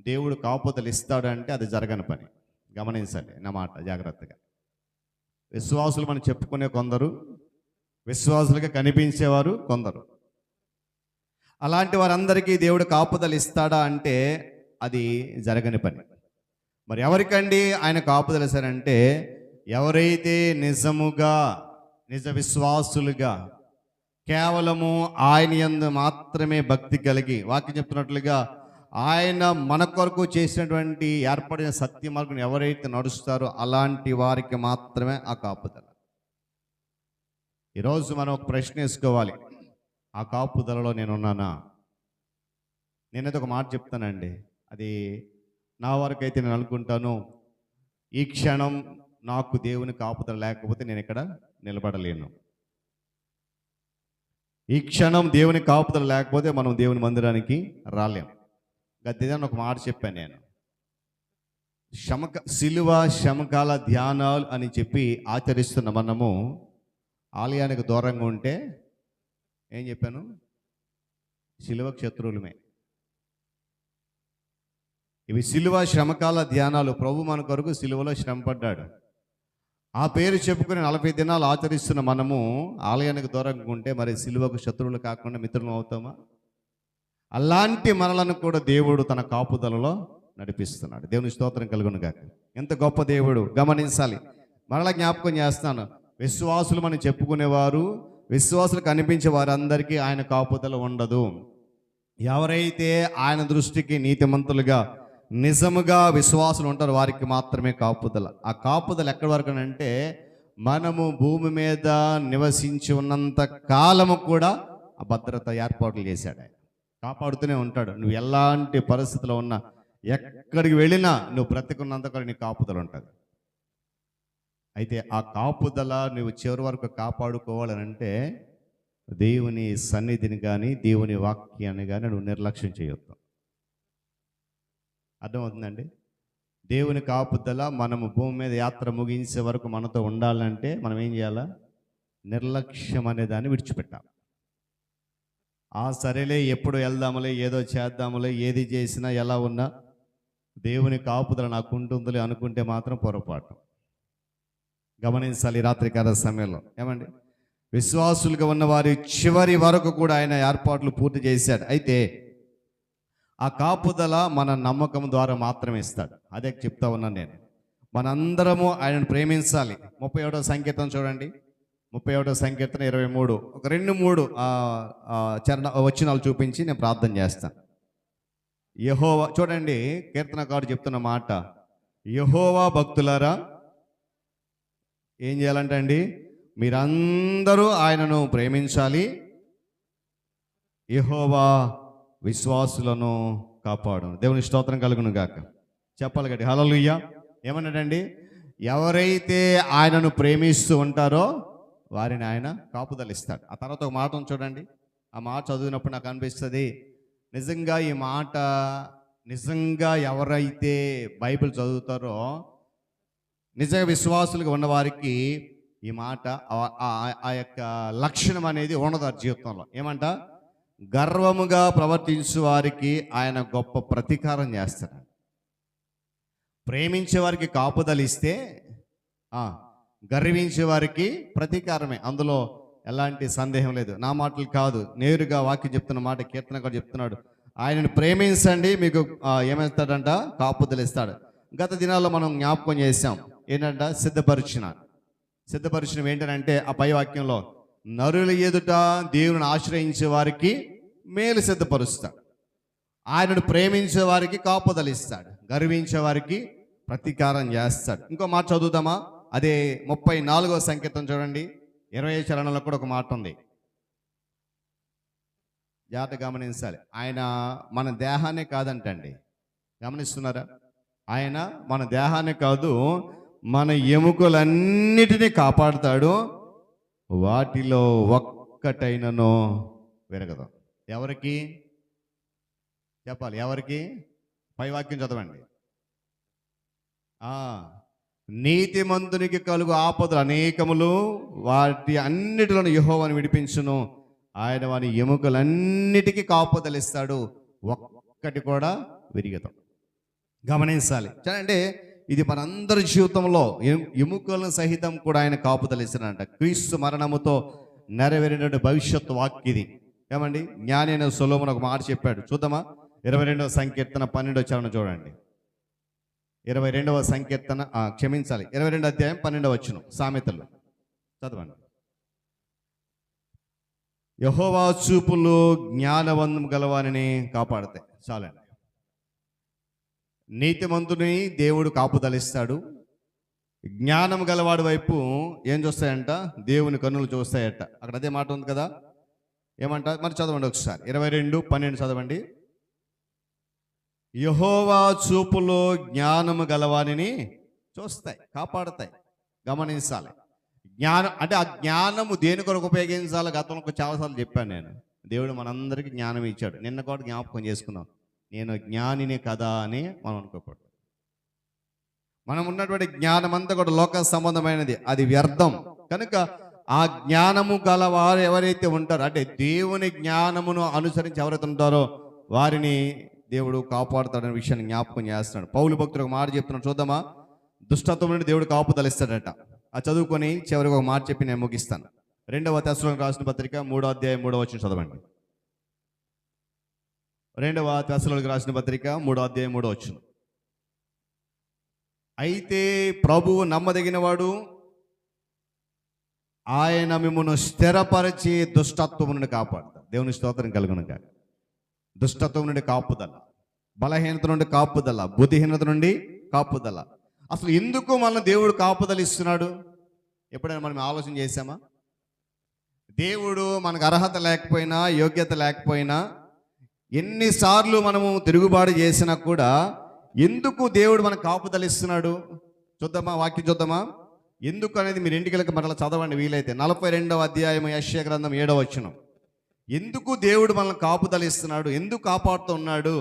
దేవుడు కాపుదలు ఇస్తాడు అంటే అది జరగని పని. గమనించాలి నా మాట జాగ్రత్తగా. విశ్వాసులు మనం చెప్పుకునే కొందరు, విశ్వాసులుగా కనిపించేవారు కొందరు. అలాంటి వారందరికీ దేవుడు కాపుదలు ఇస్తాడా అంటే అది జరగని పని. మరి ఎవరికండి ఆయన కాపుదల ఇస్తారంటే, ఎవరైతే నిజముగా నిజ విశ్వాసులుగా కేవలము ఆయన యందు మాత్రమే భక్తి కలిగి, వాక్యం చెప్తున్నట్లుగా ఆయన మన కొరకు చేసినటువంటి ఏర్పడిన సత్య మార్గం ఎవరైతే నడుస్తారో అలాంటి వారికి మాత్రమే ఆ కాపుదల. ఈరోజు మనం ఒక ప్రశ్న వేసుకోవాలి, ఆ కాపుదలలో నేనున్నానా? నేనైతే ఒక మాట చెప్తానండి, అది నా వరకు అయితే నేను అనుకుంటాను, ఈ క్షణం నాకు దేవుని కాపుదల లేకపోతే నేను ఇక్కడ నిలబడలేను. ఈ క్షణం దేవుని కాపుదల లేకపోతే మనం దేవుని మందిరానికి రాలేం. గద్దెదాన్ని ఒక మాట చెప్పాను నేను, శిలువ శమకాల ధ్యానాలు అని చెప్పి ఆచరిస్తున్న మనము ఆలయానికి దూరంగా ఉంటే ఏం చెప్పాను, శిలువకు శత్రువులమే. ఇవి శిలువ శ్రమకాల ధ్యానాలు. ప్రభు మన కొరకు శిలువలో శ్రమపడ్డాడు. ఆ పేరు చెప్పుకుని 40 దినాలు ఆచరిస్తున్న మనము ఆలయానికి దూరంగా ఉంటే మరి శిలువకు శత్రువులు కాకుండా మిత్రులు అవుతామా? అలాంటి మనలను కూడా దేవుడు తన కాపుదలలో నడిపిస్తున్నాడు. దేవుని స్తోత్రం కలుగును గాక. ఎంత గొప్ప దేవుడు గమనించాలి. మరలా జ్ఞాపకం చేస్తాను, విశ్వాసులు మనం చెప్పుకునేవారు, విశ్వాసులు కనిపించే వారందరికీ ఆయన కాపుదల ఉండదు. ఎవరైతే ఆయన దృష్టికి నీతిమంతులుగా నిజముగా విశ్వాసులు ఉంటారో వారికి మాత్రమే కాపుదల. ఆ కాపుదల ఎక్కడి వరకు అంటే మనము భూమి మీద నివసించి ఉన్నంత కాలము కూడా ఆ భద్రత ఏర్పాట్లు చేశాడు. ఆయన కాపాడుతూనే ఉంటాడు. నువ్వు ఎలాంటి పరిస్థితిలో ఉన్నా, ఎక్కడికి వెళ్ళినా నువ్వు బ్రతికున్నంత కూడా నీ కాపుదల ఉంటుంది. అయితే ఆ కాపుదల నువ్వు చివరి వరకు కాపాడుకోవాలనంటే దేవుని సన్నిధిని కానీ దేవుని వాక్యాన్ని కానీ నువ్వు నిర్లక్ష్యం చేయొద్దు. అర్థమవుతుందండి? దేవుని కాపుదల మనము భూమి మీద యాత్ర ముగించే వరకు మనతో ఉండాలంటే మనం ఏం చేయాలా? నిర్లక్ష్యం అనే దాన్ని విడిచిపెట్టాలి. సరేలే, ఎప్పుడు వెళ్దాములే, ఏదో చేద్దాములే, ఏది చేసినా ఎలా ఉన్నా దేవుని కాపుదల నాకు ఉంటుందిలే అనుకుంటే మాత్రం పొరపాటు. గమనించాలి. రాత్రికాల సమయంలో ఏమండి, విశ్వాసులుగా ఉన్న వారి చివరి వరకు కూడా ఆయన ఏర్పాట్లు పూర్తి చేశాడు. అయితే ఆ కాపుదల మన నమ్మకం ద్వారా మాత్రమే ఇస్తాడు. అదే చెప్తా ఉన్నాను నేను. మనందరము ఆయనను ప్రేమించాలి. 31వ సంకీర్తన చూడండి. 31వ సంకీర్తన 23 ఒక 2-3 వచనాలు చూపించి నేను ప్రార్థన చేస్తాను. యెహోవా చూడండి, కీర్తనకారుడు చెప్తున్న మాట, యెహోవా భక్తులారా ఏం చేయాలంటే అండి, మీరందరూ ఆయనను ప్రేమించాలి, యెహోవా విశ్వాసులను కాపాడు. దేవుని స్తోత్రం కలుగును గాక. చెప్పాలి గట్టి హల్లెలూయా. ఏమన్నాడండి? ఎవరైతే ఆయనను ప్రేమిస్తూ ఉంటారో వారిని ఆయన కాపుదలిస్తాడు. ఆ తర్వాత ఒక మాట చూడండి. ఆ మాట చదివినప్పుడు నాకు అనిపిస్తుంది, నిజంగా ఈ మాట నిజంగా ఎవరైతే బైబిల్ చదువుతారో నిజ విశ్వాసులుగా ఉన్నవారికి ఈ మాట ఆ యొక్క లక్షణం అనేది ఉండదు జీవితంలో. ఏమంట? గర్వముగా ప్రవర్తించే వారికి ఆయన గొప్ప ప్రతీకారం చేస్తాడు. ప్రేమించే వారికి కాపుదలిస్తే గర్వించే వారికి ప్రతీకారమే, అందులో ఎలాంటి సందేహం లేదు. నా మాటలు కాదు, నేరుగా వాక్యం చెప్తున్న మాట. కీర్తనకారుడు చెప్తున్నాడు, ఆయనను ప్రేమించండి, మీకు ఏమేస్తాడంట? కాపుదలిస్తాడు. గత దినాల్లో మనం జ్ఞాపకం చేశాం ఏంటంట? సిద్ధపరిచయం ఏంటంటే ఆ పై వాక్యంలో, నరుల ఎదుట దేవుని ఆశ్రయించే వారికి మేలు సిద్ధపరుస్తాడు, ఆయనను ప్రేమించే వారికి కాపుదలిస్తాడు, గర్వించే వారికి ప్రతీకారం చేస్తాడు. ఇంకో మాట చదువుదామా? అదే 34వ సంకీర్తన చూడండి. 20వ చరణంలో కూడా ఒక మాట ఉంది, జాగ్రత్త గమనించాలి. ఆయన మన దేహాన్ని కాదంటండి, గమనిస్తున్నారా? ఆయన మన దేహాన్ని కాదు, మన ఎముకలన్నిటినీ కాపాడుతాడు, వాటిలో ఒక్కటైనను విరగదు. ఎవరికి చెప్పాలి? ఎవరికి? పై వాక్యం చదవండి. నీతిమంతునికి కలుగు ఆపదలు అనేకములు, వాటి అన్నిటిలోనూ యెహోవాను విడిపించును, ఆయన వాని ఎముకలన్నిటికీ కాపుదలిస్తాడు, ఒక్కటి కూడా విరిగదు. గమనించాలి. అంటే ఇది మనందరి జీవితంలో ఎముకలను సహితం కూడా ఆయన కాపుదలిస్తాడంట. క్రీస్తు మరణముతో నెరవేరినటువంటి భవిష్యత్తు వాక్యం ఇది. ఏమండి? జ్ఞాని అయిన సొలొమోను ఒక మాట చెప్పాడు. చూద్దామా? 22వ సంకీర్తన 12వ చరణం చూడండి. 22వ సంకీర్తన 22వ అధ్యాయం 12వ వచనం, సామెతలు చదవండి. యెహోవా చూపులు జ్ఞానవంతం గలవారిని కాపాడతాయి. చాలండి. నీతిమంతుని దేవుడు కాపుదలిస్తాడు. జ్ఞానం గలవాడి వైపు ఏం చూస్తాయంట? దేవుని కన్నులు చూస్తాయట. అక్కడ అదే మాట ఉంది కదా. ఏమంట? మరి చదవండి ఒకసారి. 22:12 చదవండి. యెహోవా చూపులో జ్ఞానము గలవానిని చూస్తాయి, కాపాడతాయి. గమనించాలి. జ్ఞానం అంటే ఆ జ్ఞానము దేని కొరకు ఉపయోగించాలో గతంలో చాలాసార్లు చెప్పాను నేను. దేవుడు మనందరికీ జ్ఞానం ఇచ్చాడు. నిన్న కూడా జ్ఞాపకం చేసుకున్నాం, నేను జ్ఞానిని కదా అని మనం అనుకోకూడదు. మనం ఉన్నటువంటి జ్ఞానం అంతా కూడా లోక సంబంధమైనది, అది వ్యర్థం. కనుక ఆ జ్ఞానము గల వారు ఎవరైతే ఉంటారో, అంటే దేవుని జ్ఞానమును అనుసరించి ఎవరైతే ఉంటారో వారిని దేవుడు కాపాడుతాడనే విషయాన్ని జ్ఞాపకం చేస్తున్నాడు. పౌలు భక్తుడు ఒక మాట చెప్తున్నాడు, చూద్దామా? దుష్టత్వం నుండి దేవుడు కాపుదలిస్తాడట. ఆ చదువుకొని చివరికి ఒక మాట చెప్పి నేను ముగిస్తాను. 2వ తెస్సలోనికీయులకు రాసిన పత్రిక 3వ అధ్యాయం 3వ వచనం చదవండి. రెండవ తెస్సలోనికీయులకు రాసిన పత్రిక 3వ అధ్యాయం 3వ వచనం. అయితే ప్రభువు నమ్మదగినవాడు, ఆయన మిమ్మల్ని స్థిరపరిచి దుష్టత్వం నుండి కాపాడుతాడు. దేవుని స్తోత్రం కలుగును గాక. దుష్టత్వం నుండి కాపుదల, బలహీనత నుండి కాపుదల, బుద్ధిహీనత నుండి కాపుదల. అసలు ఎందుకు మనల్ని దేవుడు కాపుదల ఇస్తున్నాడు? ఎప్పుడైనా మనం ఆలోచన చేశామా? దేవుడు మనకు అర్హత లేకపోయినా, యోగ్యత లేకపోయినా, ఎన్నిసార్లు మనము తిరుగుబాటు చేసినా కూడా ఎందుకు దేవుడు మనకు కాపుదల ఇస్తున్నాడు? చూద్దామా, వాక్యం చూద్దామా. ఎందుకు అనేది మీరు ఇంటికి మరలా చదవండి వీలైతే. 42వ అధ్యాయం యెషయా గ్రంథం 7వ వచనం. ఎందుకు దేవుడు మనల్ని కాపుదల ఇస్తున్నాడు? ఎందుకు కాపాడుతున్నాడు?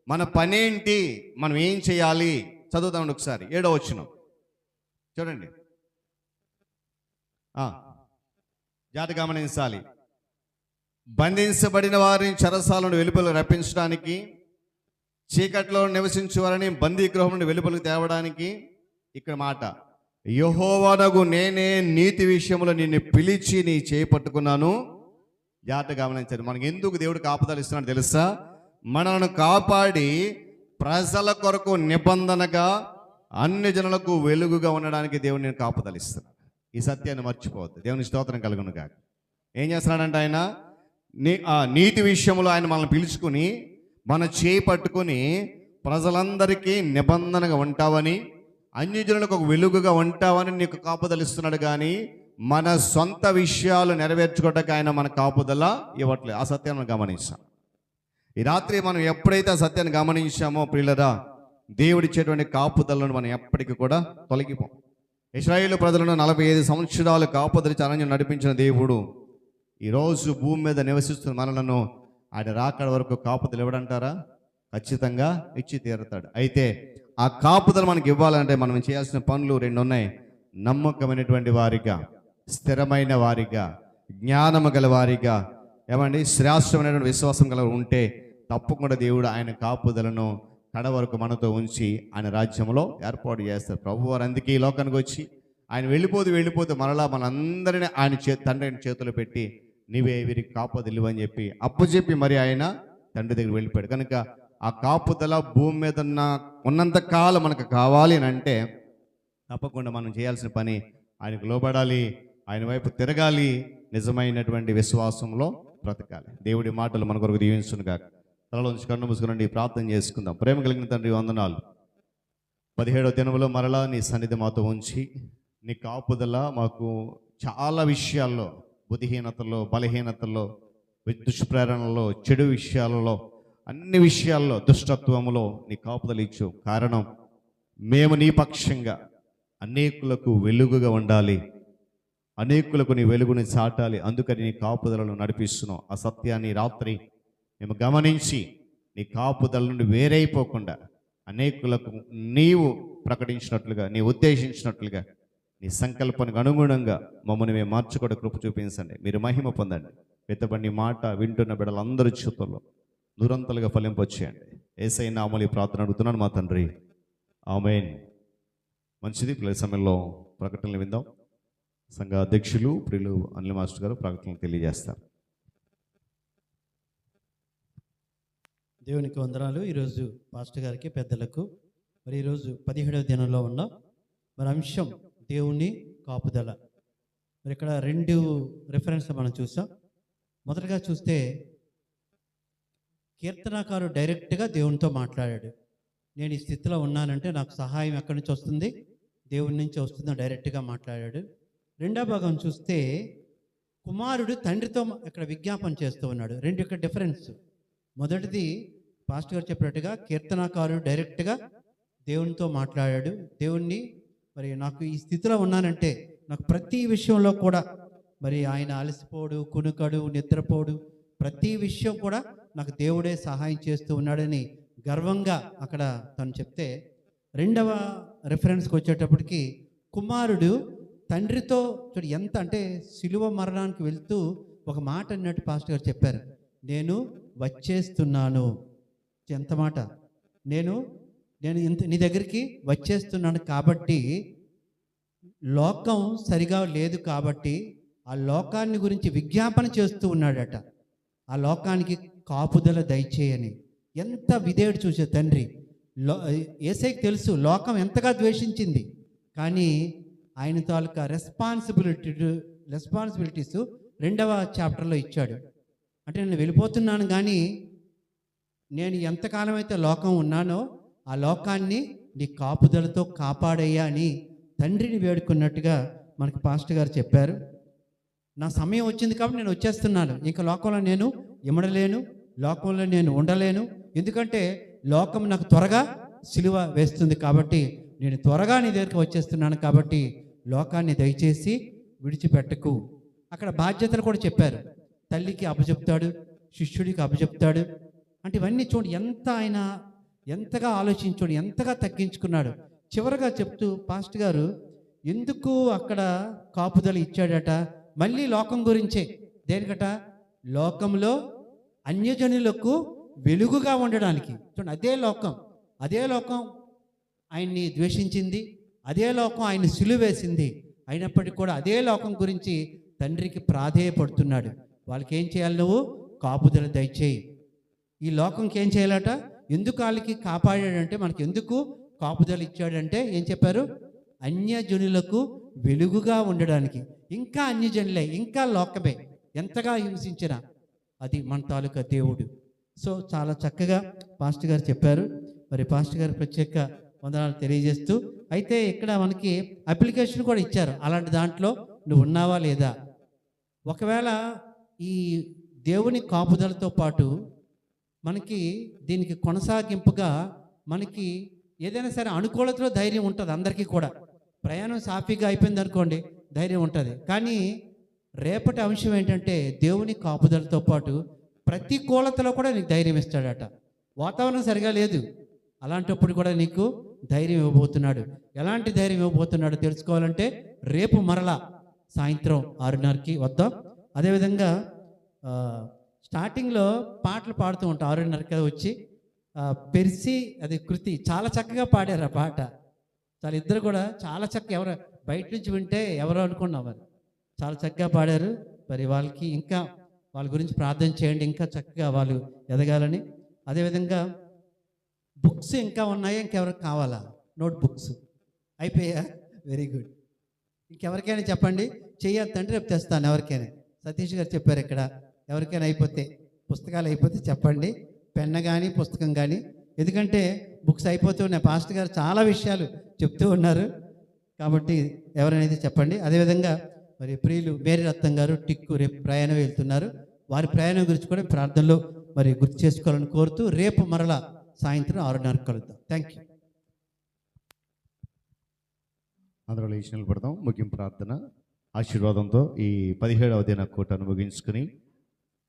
మన పనేంటి? మనం ఏం చేయాలి? చదువుతామండి ఒకసారి 7వ వచనం చూడండి. జాగ్రత్తగా గమనించాలి. బంధించబడిన వారిని చెరసాలను వెలుపల రప్పించడానికి, చీకట్లో నివసించే వారిని బందీగృహం నుండి వెలుపలకు తేవడానికి. ఇక్కడ మాట, యెహోవానగు నేనే నీతి విషయంలో నిన్ను పిలిచి నీ చేయి పట్టుకున్నాను. జాగ్రత్తగా గమనించండి. మనకి ఎందుకు దేవుడు కాపుదల ఇస్తున్నాడు తెలుసా? మనల్ని కాపాడి ప్రజల కొరకు నిబంధనగా, అన్ని జనులకు వెలుగుగా ఉండడానికి దేవుడు నేను కాపుదల ఇస్తున్నాడు. ఈ సత్యాన్ని మర్చిపోవద్దు. దేవుని స్తోత్రం కలుగును గాక. ఏం చేస్తున్నాడంటే ఆయన నీతి విషయంలో ఆయన మనల్ని పిలుచుకుని మన చేయి పట్టుకుని ప్రజలందరికీ నిబంధనగా ఉంటావని, అన్యజనులకు ఒక వెలుగుగా ఉంటావని నీకు కాపుదల ఇస్తున్నాడు. కానీ మన సొంత విషయాలు నెరవేర్చుకోవడానికి ఆయన మన కాపుదల ఇవ్వట్లేదు. ఆ సత్యాన్ని మనం గమనించాం. ఈ రాత్రి మనం ఎప్పుడైతే ఆ సత్యాన్ని గమనించామో ప్రియులరా, దేవుడిచ్చేటువంటి కాపుదలను మనం ఎప్పటికీ కూడా తొలగిపోం. ఇశ్రాయేలు ప్రజలను 45 సంవత్సరాలు కాపుదలిచి అరణ్యం నడిపించిన దేవుడు ఈరోజు భూమి మీద నివసిస్తున్న మనలను ఆయన రాకడ వరకు కాపుదలు ఇవ్వడంటారా? ఖచ్చితంగా ఇచ్చి తీరుతాడు. అయితే ఆ కాపుదలు మనకి ఇవ్వాలంటే మనం చేయాల్సిన పనులు 2 ఉన్నాయి. నమ్మకమైనటువంటి వారిగా, స్థిరమైన వారిగా, జ్ఞానము గల వారిగా, ఏమండి శ్రేష్టమైనటువంటి విశ్వాసం గల ఉంటే తప్పకుండా దేవుడు ఆయన కాపుదలను కడ వరకు మనతో ఉంచి ఆయన రాజ్యంలో ఏర్పాటు చేస్తారు. ప్రభువారు అందుకే ఈ లోకానికి వచ్చి ఆయన వెళ్ళిపోతూ మరలా మనందరినీ ఆయన తండ్రిని చేతులు పెట్టి నీవే వీరికి కాపుదలు ఇవ్వని చెప్పి అప్పచెప్పి మరి ఆయన తండ్రి దగ్గర వెళ్ళిపోయాడు. కనుక ఆ కాపుదల భూమి మీద ఉన్నంత కాలం మనకు కావాలి అని అంటే తప్పకుండా మనం చేయాల్సిన పని ఆయనకు లోబడాలి, ఆయన వైపు తిరగాలి, నిజమైనటువంటి విశ్వాసంలో బ్రతకాలి. దేవుడి మాటలు మన కొరకు దీవించును గాక. తలలో నుంచి కన్ను మూసుకునండి, ప్రార్థన చేసుకుందాం. ప్రేమ కలిగిన తండ్రి వందనాలు. 17వ దినములో మరలా నీ సన్నిధి మాతో ఉంచి నీ కాపుదల మాకు చాలా విషయాల్లో, బుద్ధిహీనతలో, బలహీనతలో, దుష్ప్రేరణలో, చెడు విషయాలలో, అన్ని విషయాల్లో, దుష్టత్వములో నీ కాపుదల ఇచ్చు. కారణం మేము నీ పక్షంగా అనేకులకు వెలుగుగా ఉండాలి, అనేకులకు నీ వెలుగుని చాటాలి. అందుకని నీ కాపుదలను నడిపిస్తున్నావు. ఆ సత్యాన్ని రాత్రి మేము గమనించి నీ కాపుదల నుండి వేరైపోకుండా అనేకులకు నీవు ప్రకటించినట్లుగా, నీ ఉద్దేశించినట్లుగా, నీ సంకల్పానికి అనుగుణంగా మమ్మల్ని మేము మార్చుకోవడం కృప చూపించండి. మీరు మహిమ పొందండి. వెతబడి మాట వింటున్న బిడ్డలందరి చేతుల్లో నిరంతరంగా ఫలింపొచ్చేయండి. యేసయ్య నామములో ప్రార్థన అడుగుతున్నాను మా తండ్రి, ఆమేన్. మంచిది. పిల్లల సమయంలో ప్రకటనలు విందాం. సంఘ అధ్యక్షులు ప్రియులు అనిల్ మాస్టర్ గారు ప్రకటనలు తెలియజేస్తారు. దేవునికి వందనాలు. ఈరోజు పాస్టర్ గారికి, పెద్దలకు మరి ఈరోజు 17వ దినంలో ఉన్నాం. మరి అంశం దేవుని కాపుదల. మరి ఇక్కడ 2 రిఫరెన్స్ మనం చూసాం. మొదటగా చూస్తే కీర్తనాకారుడు డైరెక్ట్గా దేవునితో మాట్లాడాడు. నేను ఈ స్థితిలో ఉన్నానంటే నాకు సహాయం ఎక్కడి నుంచి వస్తుంది? దేవుని నుంచి వస్తుందని డైరెక్ట్గా మాట్లాడాడు. రెండో భాగం చూస్తే కుమారుడు తండ్రితో ఇక్కడ విజ్ఞాపన చేస్తూ ఉన్నాడు. 2 ఇక్కడ డిఫరెన్స్. మొదటిది పాస్టర్ గారు చెప్పినట్టుగా కీర్తనాకారుడు డైరెక్ట్గా దేవునితో మాట్లాడాడు. దేవుణ్ణి మరి నాకు ఈ స్థితిలో ఉన్నానంటే నాకు ప్రతి విషయంలో కూడా మరి ఆయన అలసిపోడు, కునుకడు, నిద్రపోడు, ప్రతి విషయం కూడా నాకు దేవుడే సహాయం చేస్తూ ఉన్నాడని గర్వంగా అక్కడ తను చెప్తే, రెండవ రిఫరెన్స్కి వచ్చేటప్పటికి కుమారుడు తండ్రితో చూడు ఎంత అంటే సిలువ మరణానికి వెళ్తూ ఒక మాట అన్నట్టు పాస్టర్ గారు చెప్పారు, నేను వచ్చేస్తున్నాను. ఎంత మాట! నేను ఇంత నీ దగ్గరికి వచ్చేస్తున్నాను కాబట్టి, లోకం సరిగా లేదు కాబట్టి ఆ లోకాన్ని గురించి విజ్ఞాపన చేస్తూ ఉన్నాడట. ఆ లోకానికి కాపుదల దయచేయని. ఎంత విధేయుడు చూసే తండ్రి. యేసయ్యకి తెలుసు లోకం ఎంతగా ద్వేషించింది, కానీ ఆయన తాలూకా రెస్పాన్సిబిలిటీస్ 2వ చాప్టర్లో ఇచ్చాడు. అంటే నేను వెళ్ళిపోతున్నాను, కానీ నేను ఎంతకాలం అయితే లోకం ఉన్నానో ఆ లోకాన్ని నీ కాపుదలతో కాపాడయ్యా అని తండ్రిని వేడుకున్నట్టుగా మనకి పాస్టర్ గారు చెప్పారు. నా సమయం వచ్చింది కాబట్టి నేను వచ్చేస్తున్నాను, ఇంకా లోకంలో నేను ఇమడలేను, లోకంలో నేను ఉండలేను, ఎందుకంటే లోకం నాకు త్వరగా సిలువ వేస్తుంది కాబట్టి నేను త్వరగా నీ దగ్గరికి వచ్చేస్తున్నాను, కాబట్టి లోకాన్ని దయచేసి విడిచిపెట్టకు. అక్కడ బాధ్యతలు కూడా చెప్పారు. తల్లికి అప్పచెప్తాడు, శిష్యుడికి అప్పచెప్తాడు. అంటే ఇవన్నీ చూడండి, ఆయన ఎంతగా ఆలోచించాడు, ఎంతగా తగ్గించుకున్నాడు. చివరగా చెప్తూ పాస్టర్ గారు ఎందుకు అక్కడ కాపుదల ఇచ్చాడట, మళ్ళీ లోకం గురించే. దేనికట? లోకంలో అన్యజనులకు వెలుగుగా ఉండడానికి. చూడండి, అదే లోకం ఆయన్ని ద్వేషించింది, అదే లోకం ఆయన్ని సిలువేసింది. అయినప్పటికీ కూడా అదే లోకం గురించి తండ్రికి ప్రాధేయపడుతున్నాడు. వాళ్ళకి ఏం చేయాలి? నువ్వు కాపుదల దయచేయి. ఈ లోకంకి ఏం చేయాలట? ఎందుకు వాళ్ళకి కాపాడాడంటే, మనకి ఎందుకు కాపుదల ఇచ్చాడంటే ఏం చెప్పారు? అన్యజనులకు వెలుగుగా ఉండడానికి. ఇంకా అన్యజనులే, ఇంకా లోకమే ఎంతగా హింసించినా అది మన తాలూకా దేవుడు. సో చాలా చక్కగా పాస్టర్ గారు చెప్పారు. మరి పాస్టర్ గారు ప్రత్యేక వందనాలు తెలియజేస్తూ, అయితే ఇక్కడ మనకి అప్లికేషన్ కూడా ఇచ్చారు. అలాంటి దాంట్లో నువ్వు ఉన్నావా లేదా? ఒకవేళ ఈ దేవుని కాపుదలతో పాటు మనకి దీనికి కొనసాగింపుగా మనకి ఏదైనా సరే అనుకూలతలో ధైర్యం ఉంటుంది. అందరికీ కూడా ప్రయాణం సాఫీగా అయిపోయింది అనుకోండి, ధైర్యం ఉంటుంది. కానీ రేపటి అంశం ఏంటంటే దేవుని కాపుదలతో పాటు ప్రతికూలతలో కూడా నీకు ధైర్యం ఇస్తాడట. వాతావరణం సరిగా లేదు, అలాంటప్పుడు కూడా నీకు ధైర్యం ఇవ్వబోతున్నాడు. ఎలాంటి ధైర్యం ఇవ్వబోతున్నాడో తెలుసుకోవాలంటే రేపు మరలా సాయంత్రం 6:30కి వద్దాం. అదేవిధంగా స్టార్టింగ్లో పాటలు పాడుతూ ఉంటాం. 6:30కి వచ్చి పెర్సి అది కృతి చాలా చక్కగా పాడారు ఆ పాట. చాలా ఇద్దరు కూడా చాలా చక్కగా, ఎవరు బయట నుంచి వింటే ఎవరు అనుకున్నాం, మరి చాలా చక్కగా పాడారు. మరి వాళ్ళకి ఇంకా వాళ్ళ గురించి ప్రార్థన చేయండి, ఇంకా చక్కగా వాళ్ళు ఎదగాలని. అదేవిధంగా బుక్స్ ఇంకా ఉన్నాయా? ఇంకెవరికి కావాలా? నోట్ బుక్స్ అయిపోయా? Very good. ఇంకెవరికైనా చెప్పండి, చెయ్యొద్దంటే రేపు తెస్తాను. ఎవరికైనా సతీష్ గారు చెప్పారు ఇక్కడ, ఎవరికైనా అయిపోతే పుస్తకాలు అయిపోతే చెప్పండి, పెన్ కానీ పుస్తకం కానీ. ఎందుకంటే బుక్స్ అయిపోతూ ఉన్నాయి. పాస్టర్ గారు చాలా విషయాలు చెప్తూ ఉన్నారు కాబట్టి ఎవరైనా చెప్పండి. అదేవిధంగా మరి ప్రియులు మేరీ రత్నం గారు టిక్కు రేపు ప్రయాణం వెళ్తున్నారు. వారి ప్రయాణం గురించి కూడా ప్రార్థనలో మరి గుర్తు చేసుకోవాలని కోరుతూ రేపు మరలా సాయంత్రం 6:30 కలుద్దాం. Thank you. అందరూ లేచి నిలబడదాం. ముగింపు ప్రార్థన ఆశీర్వాదంతో ఈ 17వ దిన కూటను ముగించుకుని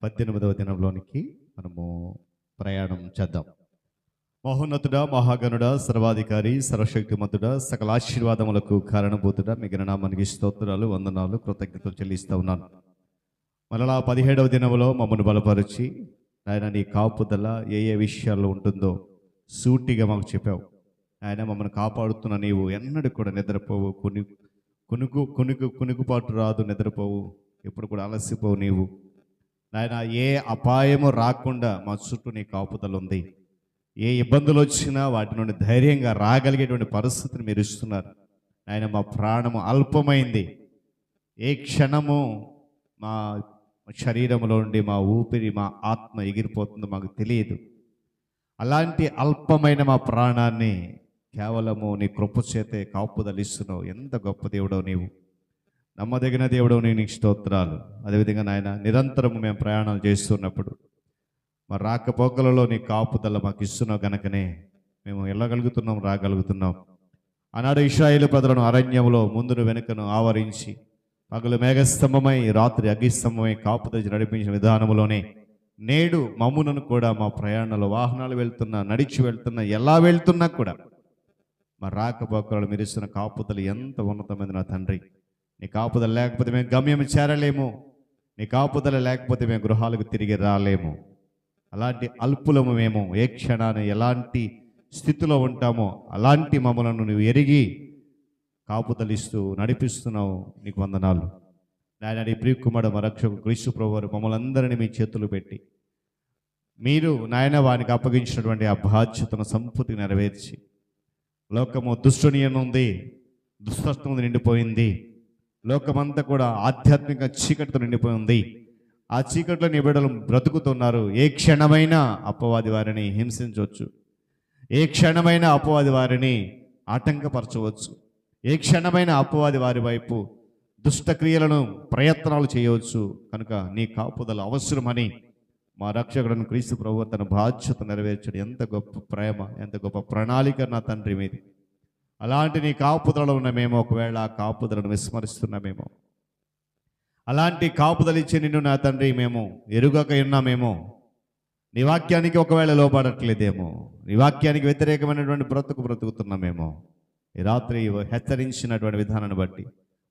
18వ దినంలోనికి మనము ప్రయాణం చేద్దాం. మహోన్నతుడా, మహాగణుడా, సర్వాధికారి, సర్వశక్తిమంతుడా, సకల ఆశీర్వాదములకు కారణభూతుడా, మిగిలిన నామానికి స్తోత్రాలు, వందనాలు, కృతజ్ఞతలు చెల్లిస్తూ ఉన్నాను. మరలా 17వ దినంలో మమ్మల్ని బలపరిచి ఆయన నీ కాపుదల ఏ ఏ విషయాల్లో ఉంటుందో సూటిగా మాకు చెప్పావు. ఆయన మమ్మల్ని కాపాడుతున్న నీవు ఎన్నడూ కూడా నిద్రపోవు, కునుకుపాటు రాదు, నిద్రపోవు, ఎప్పుడు కూడా అలసిపోవు నీవు. నాయన ఏ అపాయము రాకుండా మా చుట్టూ నీ కాపుదల ఉంది. ఏ ఇబ్బందులు వచ్చినా వాటి నుండి ధైర్యంగా రాగలిగేటువంటి పరిస్థితిని మీరు ఇస్తున్నారు. ఆయన మా ప్రాణము అల్పమైంది, ఏ క్షణము మా శరీరంలో ఉండి మా ఊపిరి, మా ఆత్మ ఎగిరిపోతుందో మాకు తెలియదు. అలాంటి అల్పమైన మా ప్రాణాన్ని కేవలము నీ కృప చేతే కాపుదలిస్తున్నావు. ఎంత గొప్ప దేవుడవు నీవు, నమ్మదగిన దేవుడవు నీకు స్తోత్రాలు. అదేవిధంగా నాయన నిరంతరము మేము ప్రయాణాలు చేస్తున్నప్పుడు మా రాకపోకలలో నీ కాపుదల మాకు ఇస్తున్నావు గనకనే మేము వెళ్ళగలుగుతున్నాం, రాగలుగుతున్నాం. ఆనాడు ఇశ్రాయేలు ప్రజలను అరణ్యంలో ముందును వెనుకను ఆవరించి పగలు మేఘస్తంభమై రాత్రి అగ్నిస్తంభమై కాపుదల నడిపించిన విధానంలోనే నేడు మమ్ములను కూడా మా ప్రయాణాలు వాహనాలు వెళ్తున్నా, నడిచి వెళ్తున్నా, ఎలా వెళ్తున్నా కూడా మా రాకపోకలలో మీరు ఇస్తున్న కాపుదల ఎంత ఉన్నతమైంది నా తండ్రి. నీ కాపుదల లేకపోతే మేము గమ్యం చేరలేము, నీ కాపుదల లేకపోతే మేము గృహాలకు తిరిగి రాలేము. అలాంటి అల్పులము మేము, ఏ క్షణాన్ని ఎలాంటి స్థితిలో ఉంటామో అలాంటి మమ్మలను నువ్వు ఎరిగి కాపుదలిస్తూ నడిపిస్తున్నావు. నీకు వందనాలు నాయన. నీ ప్రియకుమారుడు మా రక్షకుడు క్రీస్తు ప్రభువు మమ్మల్ని అందరినీ మీ చేతులు పెట్టి మీరు నాయన వానికి అప్పగించినటువంటి ఆ బాధ్యతను సంపూర్తిగా నెరవేర్చి, లోకము దుష్టుని ఉంది, దుస్తత్వం నిండిపోయింది, లోకమంతా కూడా ఆధ్యాత్మిక చీకటితో నిండిపోయింది. ఆ చీకట్లో నీ బిడ్డలు బ్రతుకుతున్నారు. ఏ క్షణమైనా అపవాది వారిని హింసించవచ్చు, ఏ క్షణమైన అపవాది వారిని ఆటంకపరచవచ్చు, ఏ క్షణమైన అపవాది వారి వైపు దుష్టక్రియలను ప్రయత్నాలు చేయవచ్చు. కనుక నీ కాపుదల అవసరమని మా రక్షకులను క్రీస్తు ప్రభువు తన బాధ్యత నెరవేర్చడం ఎంత గొప్ప ప్రేమ, ఎంత గొప్ప ప్రణాళిక నా తండ్రి మీది. అలాంటి నీ కాపుదలలో ఉన్నామేమో, ఒకవేళ ఆ కాపుదలను విస్మరిస్తున్నామేమో, అలాంటి కాపుదలు ఇచ్చి నిన్ను నా తండ్రి మేము ఎరుగక ఉన్నామేమో, నీ వాక్యానికి ఒకవేళ లోపడట్లేదేమో, నీ వాక్యానికి వ్యతిరేకమైనటువంటి బ్రతుకుతున్నామేమో, ఈ రాత్రి హెచ్చరించినటువంటి విధానాన్ని బట్టి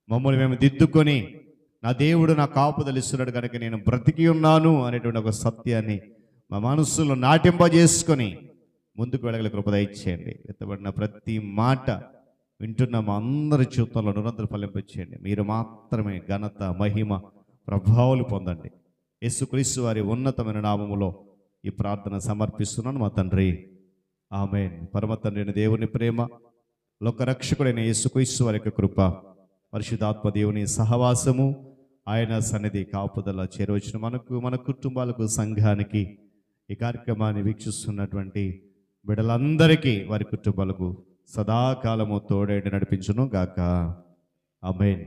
మమ్మల్ని మేము దిద్దుకొని, నా దేవుడు నా కాపుదలు ఇస్తున్నాడు కనుక నేను బ్రతికి ఉన్నాను అనేటువంటి ఒక సత్యాన్ని మా మనస్సులో నాటింపజేసుకొని ముందుకు వెళ్ళగల కృప దయచేయండి. ఎత్తబడిన ప్రతి మాట వింటున్న మా అందరి జీవితంలో నిరంతరం ఫలింపచేయండి. మీరు మాత్రమే ఘనత, మహిమ, ప్రభావాలు పొందండి. యేసుక్రీస్తు వారి ఉన్నతమైన నామములో ఈ ప్రార్థన సమర్పిస్తున్నాను మా తండ్రి, ఆమేన్. పరమ తండ్రి అయిన దేవుని ప్రేమ, లోకరక్షకుడైన యేసుక్రీస్తు వారి యొక్క కృప, పరిశుద్ధాత్మ దేవుని సహవాసము, ఆయన సన్నిధి కాపుదల చేరవచ్చిన మనకు, మన కుటుంబాలకు, సంఘానికి, ఈ కార్యక్రమాన్ని వీక్షిస్తున్నటువంటి బిడ్డలందరికీ, వారి కుటుంబాలకు సదాకాలము తోడేండి నడిపించును గాక. ఆమేన్.